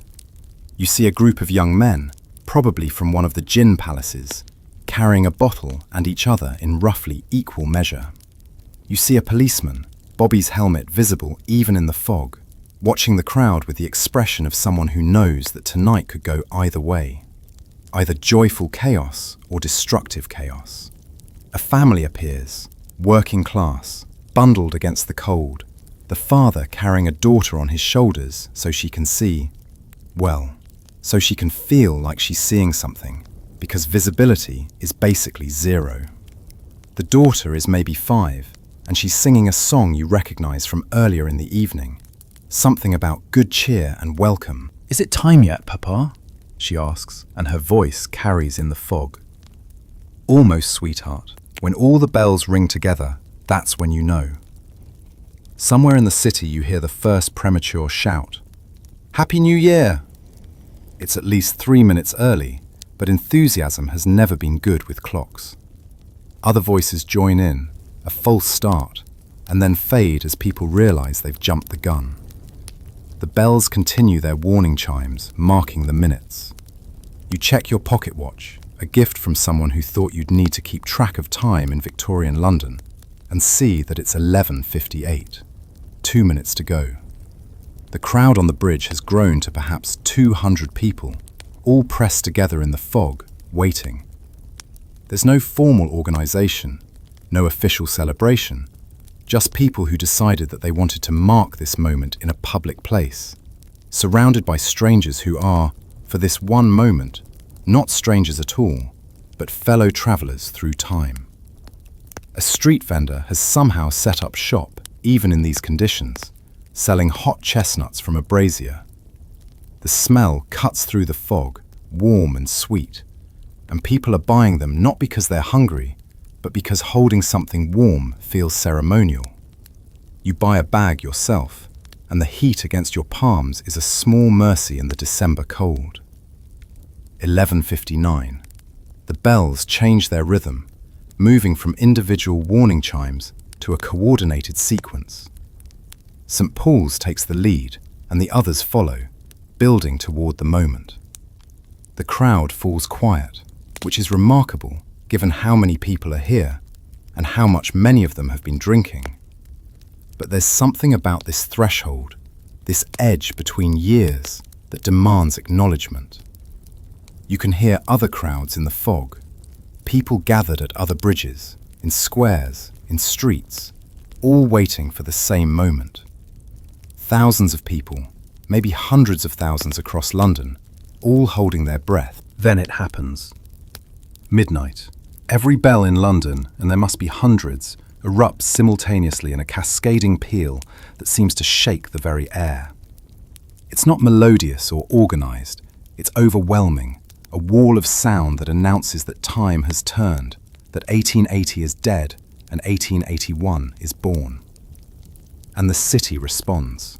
You see a group of young men, probably from one of the gin palaces, carrying a bottle and each other in roughly equal measure. You see a policeman, Bobby's helmet visible even in the fog, watching the crowd with the expression of someone who knows that tonight could go either way, either joyful chaos or destructive chaos. A family appears, working class, bundled against the cold, the father carrying a daughter on his shoulders so she can see, well, so she can feel like she's seeing something, because visibility is basically zero. The daughter is maybe 5, and she's singing a song you recognize from earlier in the evening, something about good cheer and welcome. "Is it time yet, Papa?" she asks, and her voice carries in the fog. Almost, sweetheart. When all the bells ring together, that's when you know. Somewhere in the city you hear the first premature shout. "Happy New Year!" It's at least 3 minutes early, but enthusiasm has never been good with clocks. Other voices join in, a false start, and then fade as people realize they've jumped the gun. The bells continue their warning chimes, marking the minutes. You check your pocket watch, a gift from someone who thought you'd need to keep track of time in Victorian London, and see that it's 11:58, 2 minutes to go. The crowd on the bridge has grown to perhaps 200 people, all pressed together in the fog, waiting. There's no formal organisation, no official celebration, just people who decided that they wanted to mark this moment in a public place, surrounded by strangers who are, for this one moment, not strangers at all, but fellow travellers through time. A street vendor has somehow set up shop, even in these conditions, selling hot chestnuts from a brazier. The smell cuts through the fog, warm and sweet, and people are buying them not because they're hungry, but because holding something warm feels ceremonial. You buy a bag yourself, and the heat against your palms is a small mercy in the December cold. 11:59. The bells change their rhythm, moving from individual warning chimes to a coordinated sequence. St. Paul's takes the lead, and the others follow, building toward the moment. The crowd falls quiet, which is remarkable given how many people are here and how much many of them have been drinking. But there's something about this threshold, this edge between years, that demands acknowledgement. You can hear other crowds in the fog, people gathered at other bridges, in squares, in streets, all waiting for the same moment. Thousands of people, maybe hundreds of thousands across London, all holding their breath. Then it happens. Midnight. Every bell in London, and there must be hundreds, erupts simultaneously in a cascading peal that seems to shake the very air. It's not melodious or organised, it's overwhelming, a wall of sound that announces that time has turned, that 1880 is dead and 1881 is born. And the city responds.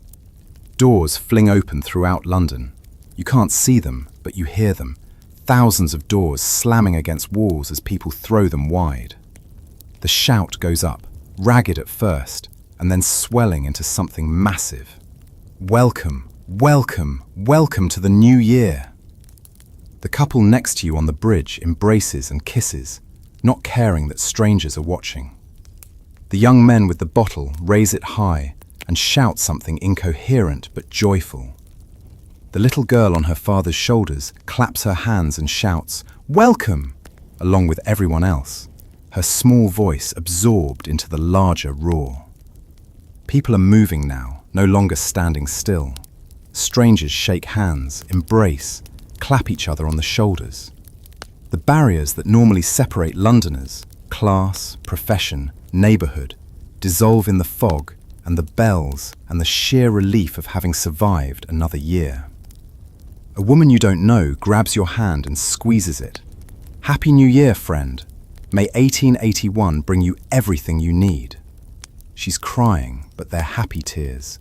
Doors fling open throughout London. You can't see them, but you hear them. Thousands of doors slamming against walls as people throw them wide. The shout goes up, ragged at first, and then swelling into something massive. Welcome, welcome, welcome to the new year. The couple next to you on the bridge embraces and kisses, not caring that strangers are watching. The young men with the bottle raise it high and shout something incoherent but joyful. The little girl on her father's shoulders claps her hands and shouts, "Welcome!" along with everyone else, her small voice absorbed into the larger roar. People are moving now, no longer standing still. Strangers shake hands, embrace, clap each other on the shoulders. The barriers that normally separate Londoners, class, profession, neighbourhood dissolve in the fog and the bells and the sheer relief of having survived another year. A woman you don't know grabs your hand and squeezes it. Happy New Year, friend. May 1881 bring you everything you need. She's crying, but they're happy tears.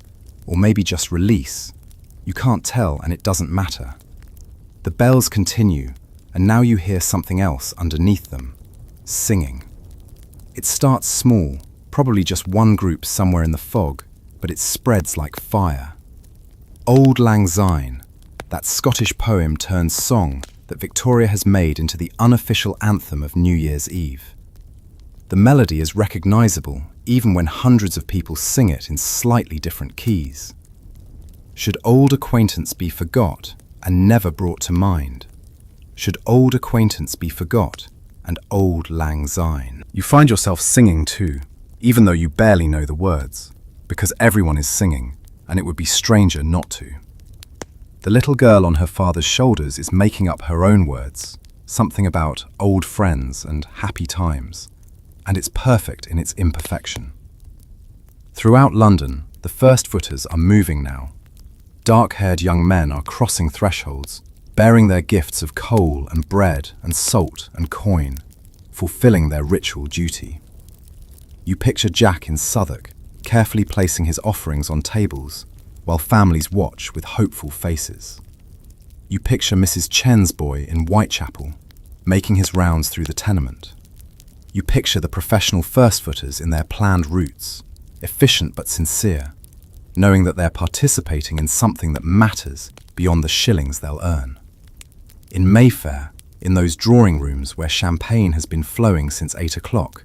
Or maybe just release. You can't tell, and it doesn't matter. The bells continue, and now you hear something else underneath them. Singing. It starts small, probably just one group somewhere in the fog, but it spreads like fire. Auld Lang Syne, that Scottish poem turned song that Victoria has made into the unofficial anthem of New Year's Eve. The melody is recognisable even when hundreds of people sing it in slightly different keys. Should old acquaintance be forgot and never brought to mind? Should old acquaintance be forgot and Auld Lang Syne? You find yourself singing too, even though you barely know the words, because everyone is singing, and it would be stranger not to. The little girl on her father's shoulders is making up her own words, something about old friends and happy times, and it's perfect in its imperfection. Throughout London, the first-footers are moving now. Dark-haired young men are crossing thresholds, bearing their gifts of coal and bread and salt and coin, fulfilling their ritual duty. You picture Jack in Southwark, carefully placing his offerings on tables, while families watch with hopeful faces. You picture Mrs. Chen's boy in Whitechapel, making his rounds through the tenement. You picture the professional first-footers in their planned routes, efficient but sincere, knowing that they're participating in something that matters beyond the shillings they'll earn. In Mayfair, in those drawing rooms where champagne has been flowing since 8 o'clock,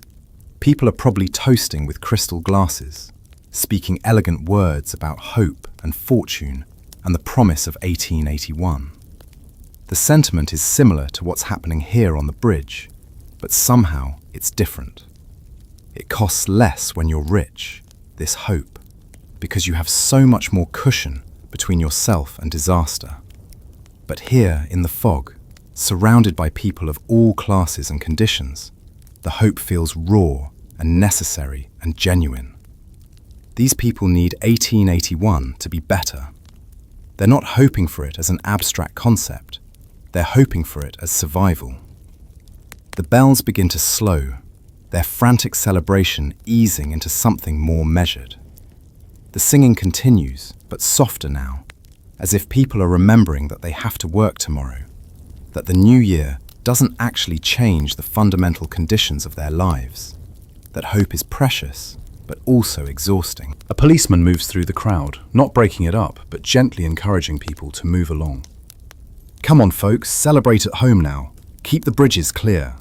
people are probably toasting with crystal glasses, speaking elegant words about hope and fortune and the promise of 1881. The sentiment is similar to what's happening here on the bridge, but somehow it's different. It costs less when you're rich, this hope, because you have so much more cushion between yourself and disaster. But here in the fog, surrounded by people of all classes and conditions, the hope feels raw and necessary and genuine. These people need 1881 to be better. They're not hoping for it as an abstract concept. They're hoping for it as survival. The bells begin to slow, their frantic celebration easing into something more measured. The singing continues, but softer now, as if people are remembering that they have to work tomorrow, that the new year doesn't actually change the fundamental conditions of their lives, that hope is precious, but also exhausting. A policeman moves through the crowd, not breaking it up, but gently encouraging people to move along. Come on, folks, celebrate at home now. Keep the bridges clear.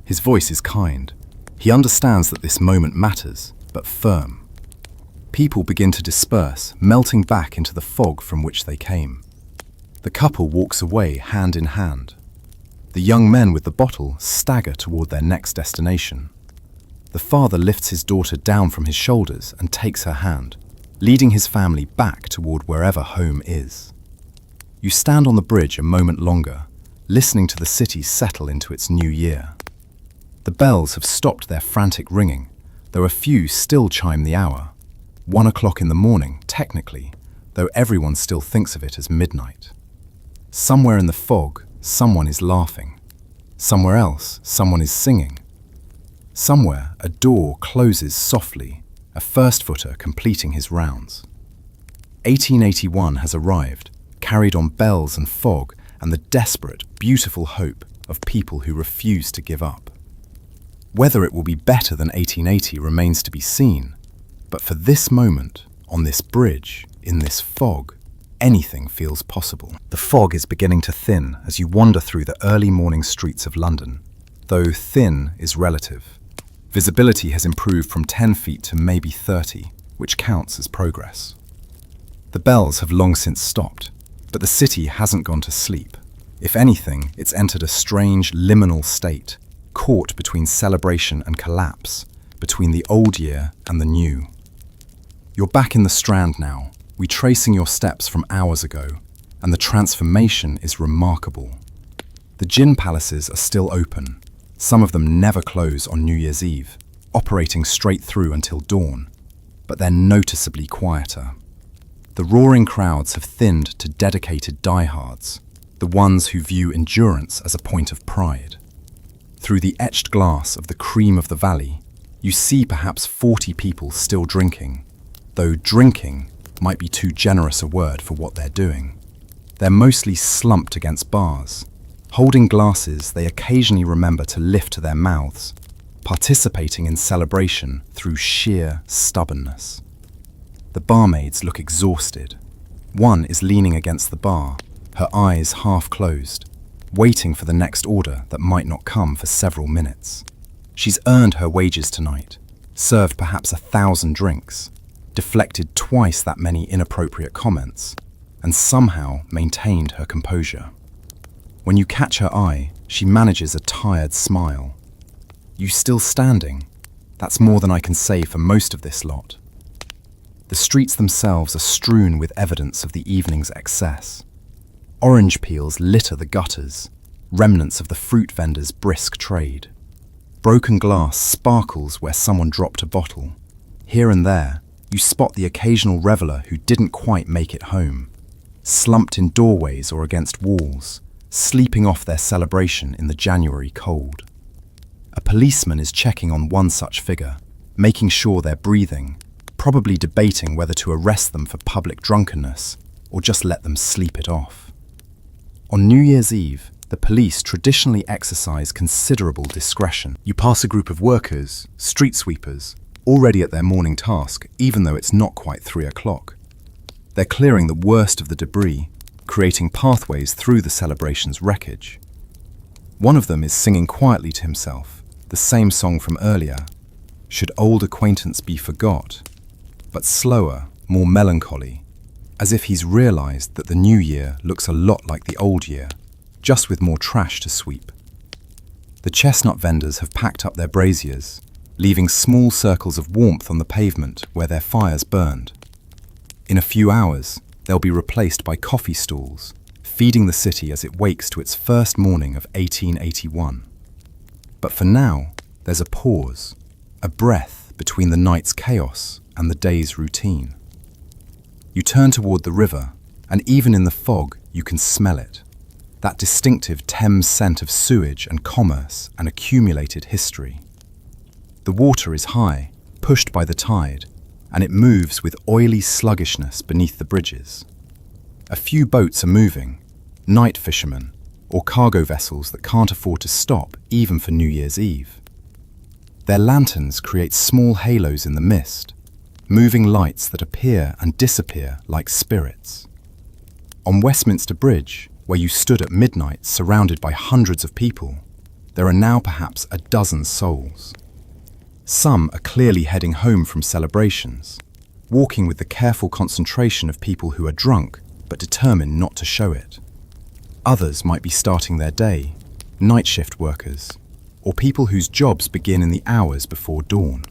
His voice is kind. He understands that this moment matters, but firm. People begin to disperse, melting back into the fog from which they came. The couple walks away hand in hand. The young men with the bottle stagger toward their next destination. The father lifts his daughter down from his shoulders and takes her hand, leading his family back toward wherever home is. You stand on the bridge a moment longer, listening to the city settle into its new year. The bells have stopped their frantic ringing, though a few still chime the hour. 1 o'clock in the morning, technically, though everyone still thinks of it as midnight. Somewhere in the fog, someone is laughing. Somewhere else, someone is singing. Somewhere, a door closes softly, a first-footer completing his rounds. 1881 has arrived, carried on bells and fog and the desperate, beautiful hope of people who refuse to give up. Whether it will be better than 1880 remains to be seen, but for this moment, on this bridge, in this fog, anything feels possible. The fog is beginning to thin as you wander through the early morning streets of London, though thin is relative. Visibility has improved from 10 feet to maybe 30, which counts as progress. The bells have long since stopped, but the city hasn't gone to sleep. If anything, it's entered a strange liminal state, caught between celebration and collapse, between the old year and the new. You're back in the Strand now, retracing your steps from hours ago, and the transformation is remarkable. The gin palaces are still open, Some of them never close on New Year's Eve, operating straight through until dawn, but they're noticeably quieter. The roaring crowds have thinned to dedicated diehards, the ones who view endurance as a point of pride. Through the etched glass of the cream of the valley, you see perhaps 40 people still drinking, though drinking might be too generous a word for what they're doing. They're mostly slumped against bars, holding glasses they occasionally remember to lift to their mouths, participating in celebration through sheer stubbornness. The barmaids look exhausted. One is leaning against the bar, her eyes half closed, waiting for the next order that might not come for several minutes. She's earned her wages tonight, served perhaps 1,000 drinks, deflected twice that many inappropriate comments, and somehow maintained her composure. When you catch her eye, she manages a tired smile. "You still standing?" That's more than I can say for most of this lot. The streets themselves are strewn with evidence of the evening's excess. Orange peels litter the gutters, remnants of the fruit vendors' brisk trade. Broken glass sparkles where someone dropped a bottle. Here and there, you spot the occasional reveller who didn't quite make it home, slumped in doorways or against walls, sleeping off their celebration in the January cold. A policeman is checking on one such figure, making sure they're breathing, probably debating whether to arrest them for public drunkenness or just let them sleep it off. On New Year's Eve, the police traditionally exercise considerable discretion. You pass a group of workers, street sweepers, already at their morning task, even though it's not quite 3 o'clock. They're clearing the worst of the debris, creating pathways through the celebration's wreckage. One of them is singing quietly to himself, the same song from earlier, "Should Old Acquaintance Be Forgot," but slower, more melancholy, as if he's realized that the new year looks a lot like the old year, just with more trash to sweep. The chestnut vendors have packed up their braziers, leaving small circles of warmth on the pavement where their fires burned. In a few hours, they'll be replaced by coffee stalls, feeding the city as it wakes to its first morning of 1881. But for now, there's a pause, a breath between the night's chaos and the day's routine. You turn toward the river, and even in the fog, you can smell it. That distinctive Thames scent of sewage and commerce and accumulated history. The water is high, pushed by the tide, and it moves with oily sluggishness beneath the bridges. A few boats are moving, night fishermen, or cargo vessels that can't afford to stop even for New Year's Eve. Their lanterns create small halos in the mist, moving lights that appear and disappear like spirits. On Westminster Bridge, where you stood at midnight surrounded by hundreds of people, there are now perhaps a dozen souls. Some are clearly heading home from celebrations, walking with the careful concentration of people who are drunk but determined not to show it. Others might be starting their day, night shift workers, or people whose jobs begin in the hours before dawn.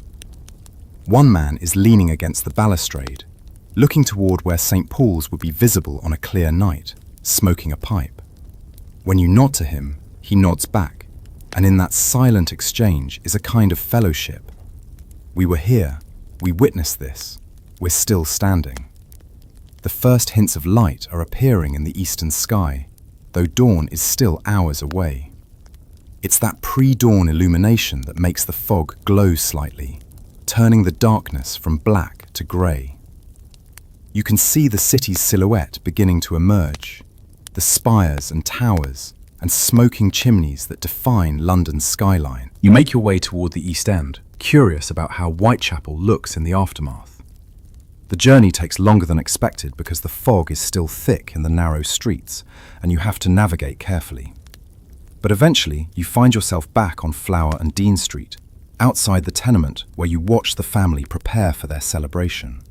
One man is leaning against the balustrade, looking toward where St. Paul's would be visible on a clear night, smoking a pipe. When you nod to him, he nods back, and in that silent exchange is a kind of fellowship. We were here, we witnessed this, we're still standing. The first hints of light are appearing in the eastern sky, though dawn is still hours away. It's that pre-dawn illumination that makes the fog glow slightly, turning the darkness from black to grey. You can see the city's silhouette beginning to emerge, the spires and towers and smoking chimneys that define London's skyline. You make your way toward the East End, curious about how Whitechapel looks in the aftermath. The journey takes longer than expected because the fog is still thick in the narrow streets and you have to navigate carefully. But eventually, you find yourself back on Flower and Dean Street, outside the tenement where you watch the family prepare for their celebration.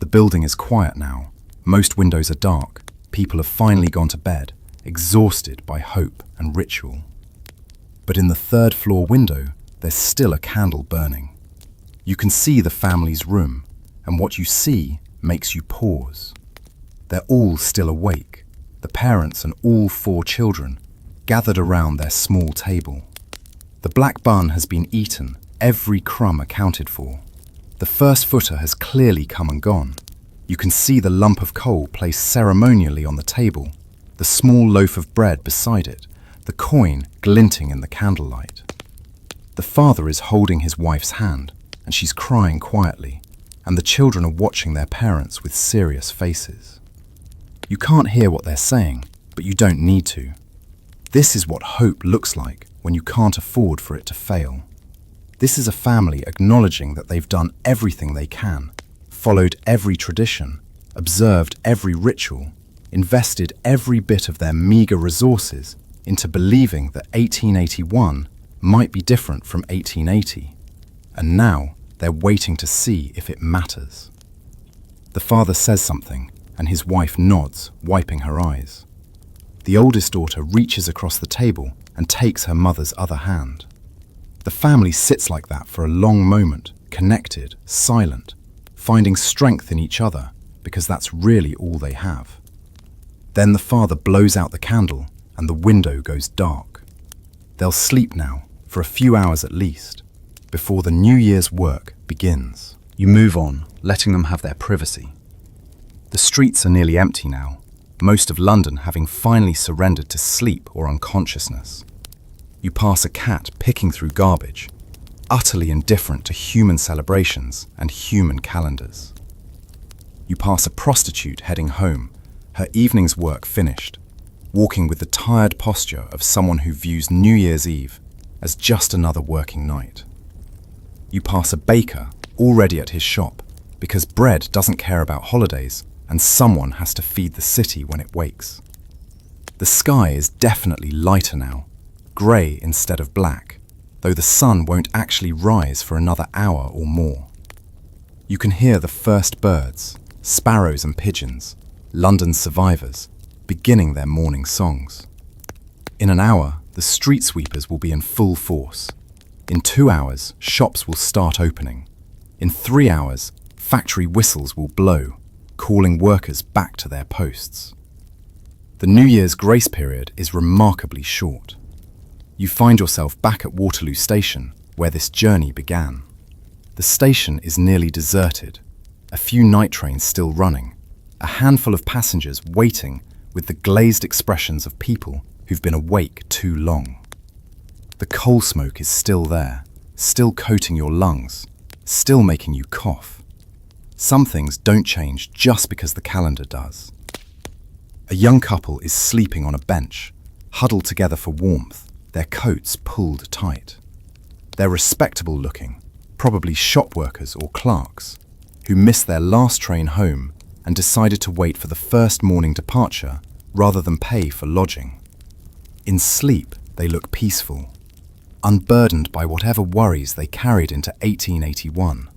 The building is quiet now, most windows are dark, people have finally gone to bed, exhausted by hope and ritual. But in the third floor window, there's still a candle burning. You can see the family's room, and what you see makes you pause. They're all still awake, the parents and all 4 children, gathered around their small table. The black bun has been eaten, every crumb accounted for. The first footer has clearly come and gone. You can see the lump of coal placed ceremonially on the table, the small loaf of bread beside it, the coin glinting in the candlelight. The father is holding his wife's hand, and she's crying quietly, and the children are watching their parents with serious faces. You can't hear what they're saying, but you don't need to. This is what hope looks like when you can't afford for it to fail. This is a family acknowledging that they've done everything they can, followed every tradition, observed every ritual, invested every bit of their meager resources into believing that 1881 might be different from 1880, and now they're waiting to see if it matters. The father says something, and his wife nods, wiping her eyes. The oldest daughter reaches across the table and takes her mother's other hand. The family sits like that for a long moment, connected, silent, finding strength in each other because that's really all they have. Then the father blows out the candle and the window goes dark. They'll sleep now, for a few hours at least, before the New Year's work begins. You move on, letting them have their privacy. The streets are nearly empty now, most of London having finally surrendered to sleep or unconsciousness. You pass a cat picking through garbage, utterly indifferent to human celebrations and human calendars. You pass a prostitute heading home, her evening's work finished, walking with the tired posture of someone who views New Year's Eve as just another working night. You pass a baker already at his shop because bread doesn't care about holidays and someone has to feed the city when it wakes. The sky is definitely lighter now, grey instead of black, though the sun won't actually rise for another hour or more. You can hear the first birds, sparrows and pigeons, London's survivors, beginning their morning songs. In an hour, the street sweepers will be in full force. In 2 hours, shops will start opening. In 3 hours, factory whistles will blow, calling workers back to their posts. The New Year's grace period is remarkably short. You find yourself back at Waterloo Station, where this journey began. The station is nearly deserted, a few night trains still running, a handful of passengers waiting with the glazed expressions of people who've been awake too long. The coal smoke is still there, still coating your lungs, still making you cough. Some things don't change just because the calendar does. A young couple is sleeping on a bench, huddled together for warmth, their coats pulled tight. They're respectable looking, probably shop workers or clerks, who missed their last train home and decided to wait for the first morning departure rather than pay for lodging. In sleep, they look peaceful, unburdened by whatever worries they carried into 1881.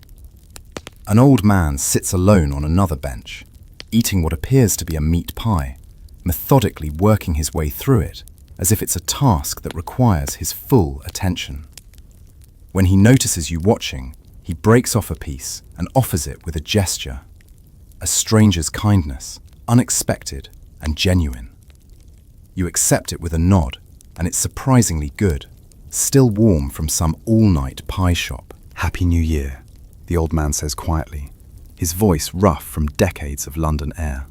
An old man sits alone on another bench, eating what appears to be a meat pie, methodically working his way through it, as if it's a task that requires his full attention. When he notices you watching, he breaks off a piece and offers it with a gesture. A stranger's kindness, unexpected and genuine. You accept it with a nod, and it's surprisingly good, still warm from some all-night pie shop. "Happy New Year," the old man says quietly, his voice rough from decades of London air.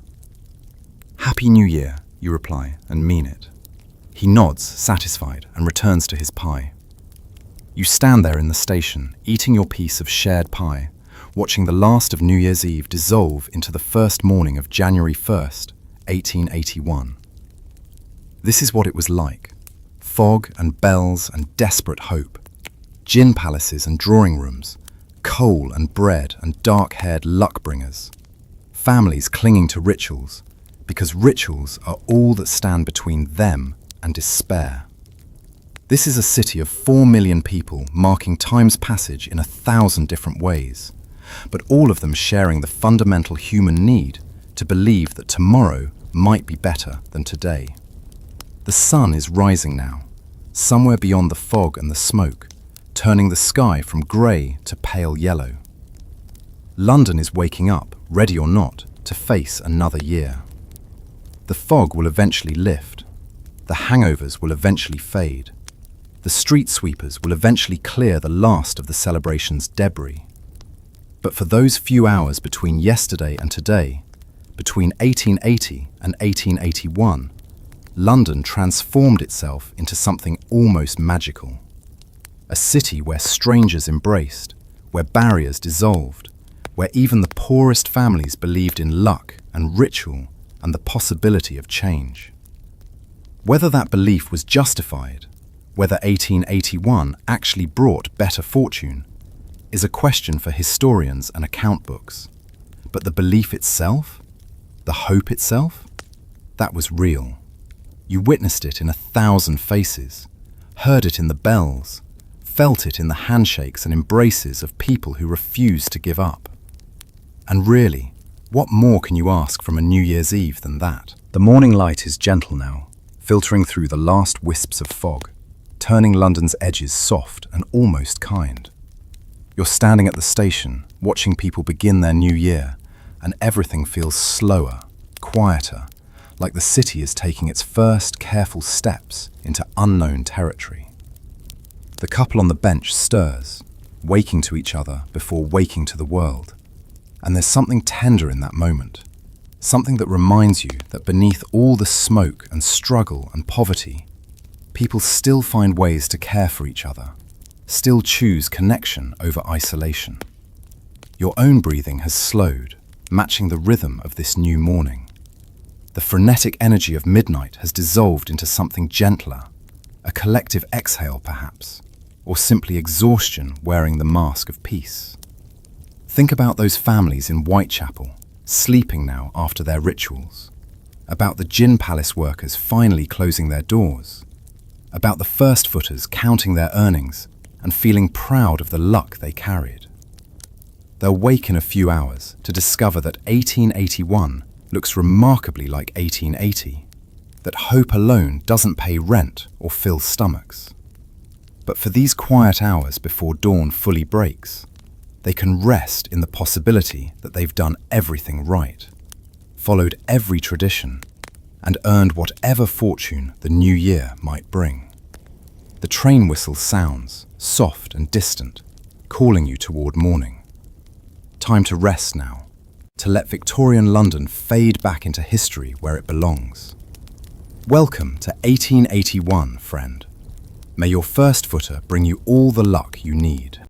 "Happy New Year," you reply, and mean it. He nods, satisfied, and returns to his pie. You stand there in the station, eating your piece of shared pie, watching the last of New Year's Eve dissolve into the first morning of January 1st, 1881. This is what it was like. Fog and bells and desperate hope. Gin palaces and drawing rooms. Coal and bread and dark-haired luck-bringers. Families clinging to rituals, because rituals are all that stand between them and despair. This is a city of 4 million people marking time's passage in 1,000 different ways, but all of them sharing the fundamental human need to believe that tomorrow might be better than today. The sun is rising now, somewhere beyond the fog and the smoke, turning the sky from grey to pale yellow. London is waking up, ready or not, to face another year. The fog will eventually lift. The hangovers will eventually fade. The street sweepers will eventually clear the last of the celebration's debris. But for those few hours between yesterday and today, between 1880 and 1881, London transformed itself into something almost magical. A city where strangers embraced, where barriers dissolved, where even the poorest families believed in luck and ritual and the possibility of change. Whether that belief was justified, whether 1881 actually brought better fortune, is a question for historians and account books. But the belief itself, the hope itself, that was real. You witnessed it in 1,000 faces, heard it in the bells, felt it in the handshakes and embraces of people who refused to give up. And really, what more can you ask from a New Year's Eve than that? The morning light is gentle now, filtering through the last wisps of fog, turning London's edges soft and almost kind. You're standing at the station, watching people begin their new year, and everything feels slower, quieter, like the city is taking its first careful steps into unknown territory. The couple on the bench stirs, waking to each other before waking to the world. And there's something tender in that moment, something that reminds you that beneath all the smoke and struggle and poverty, people still find ways to care for each other, still choose connection over isolation. Your own breathing has slowed, matching the rhythm of this new morning. The frenetic energy of midnight has dissolved into something gentler, a collective exhale perhaps, or simply exhaustion wearing the mask of peace. Think about those families in Whitechapel, sleeping now after their rituals, about the gin palace workers finally closing their doors, about the first footers counting their earnings and feeling proud of the luck they carried. They'll wake in a few hours to discover that 1881 looks remarkably like 1880, that hope alone doesn't pay rent or fill stomachs. But for these quiet hours before dawn fully breaks, they can rest in the possibility that they've done everything right, followed every tradition, and earned whatever fortune the new year might bring. The train whistle sounds, soft and distant, calling you toward morning. Time to rest now, to let Victorian London fade back into history where it belongs. Welcome to 1881, friend. May your first footer bring you all the luck you need.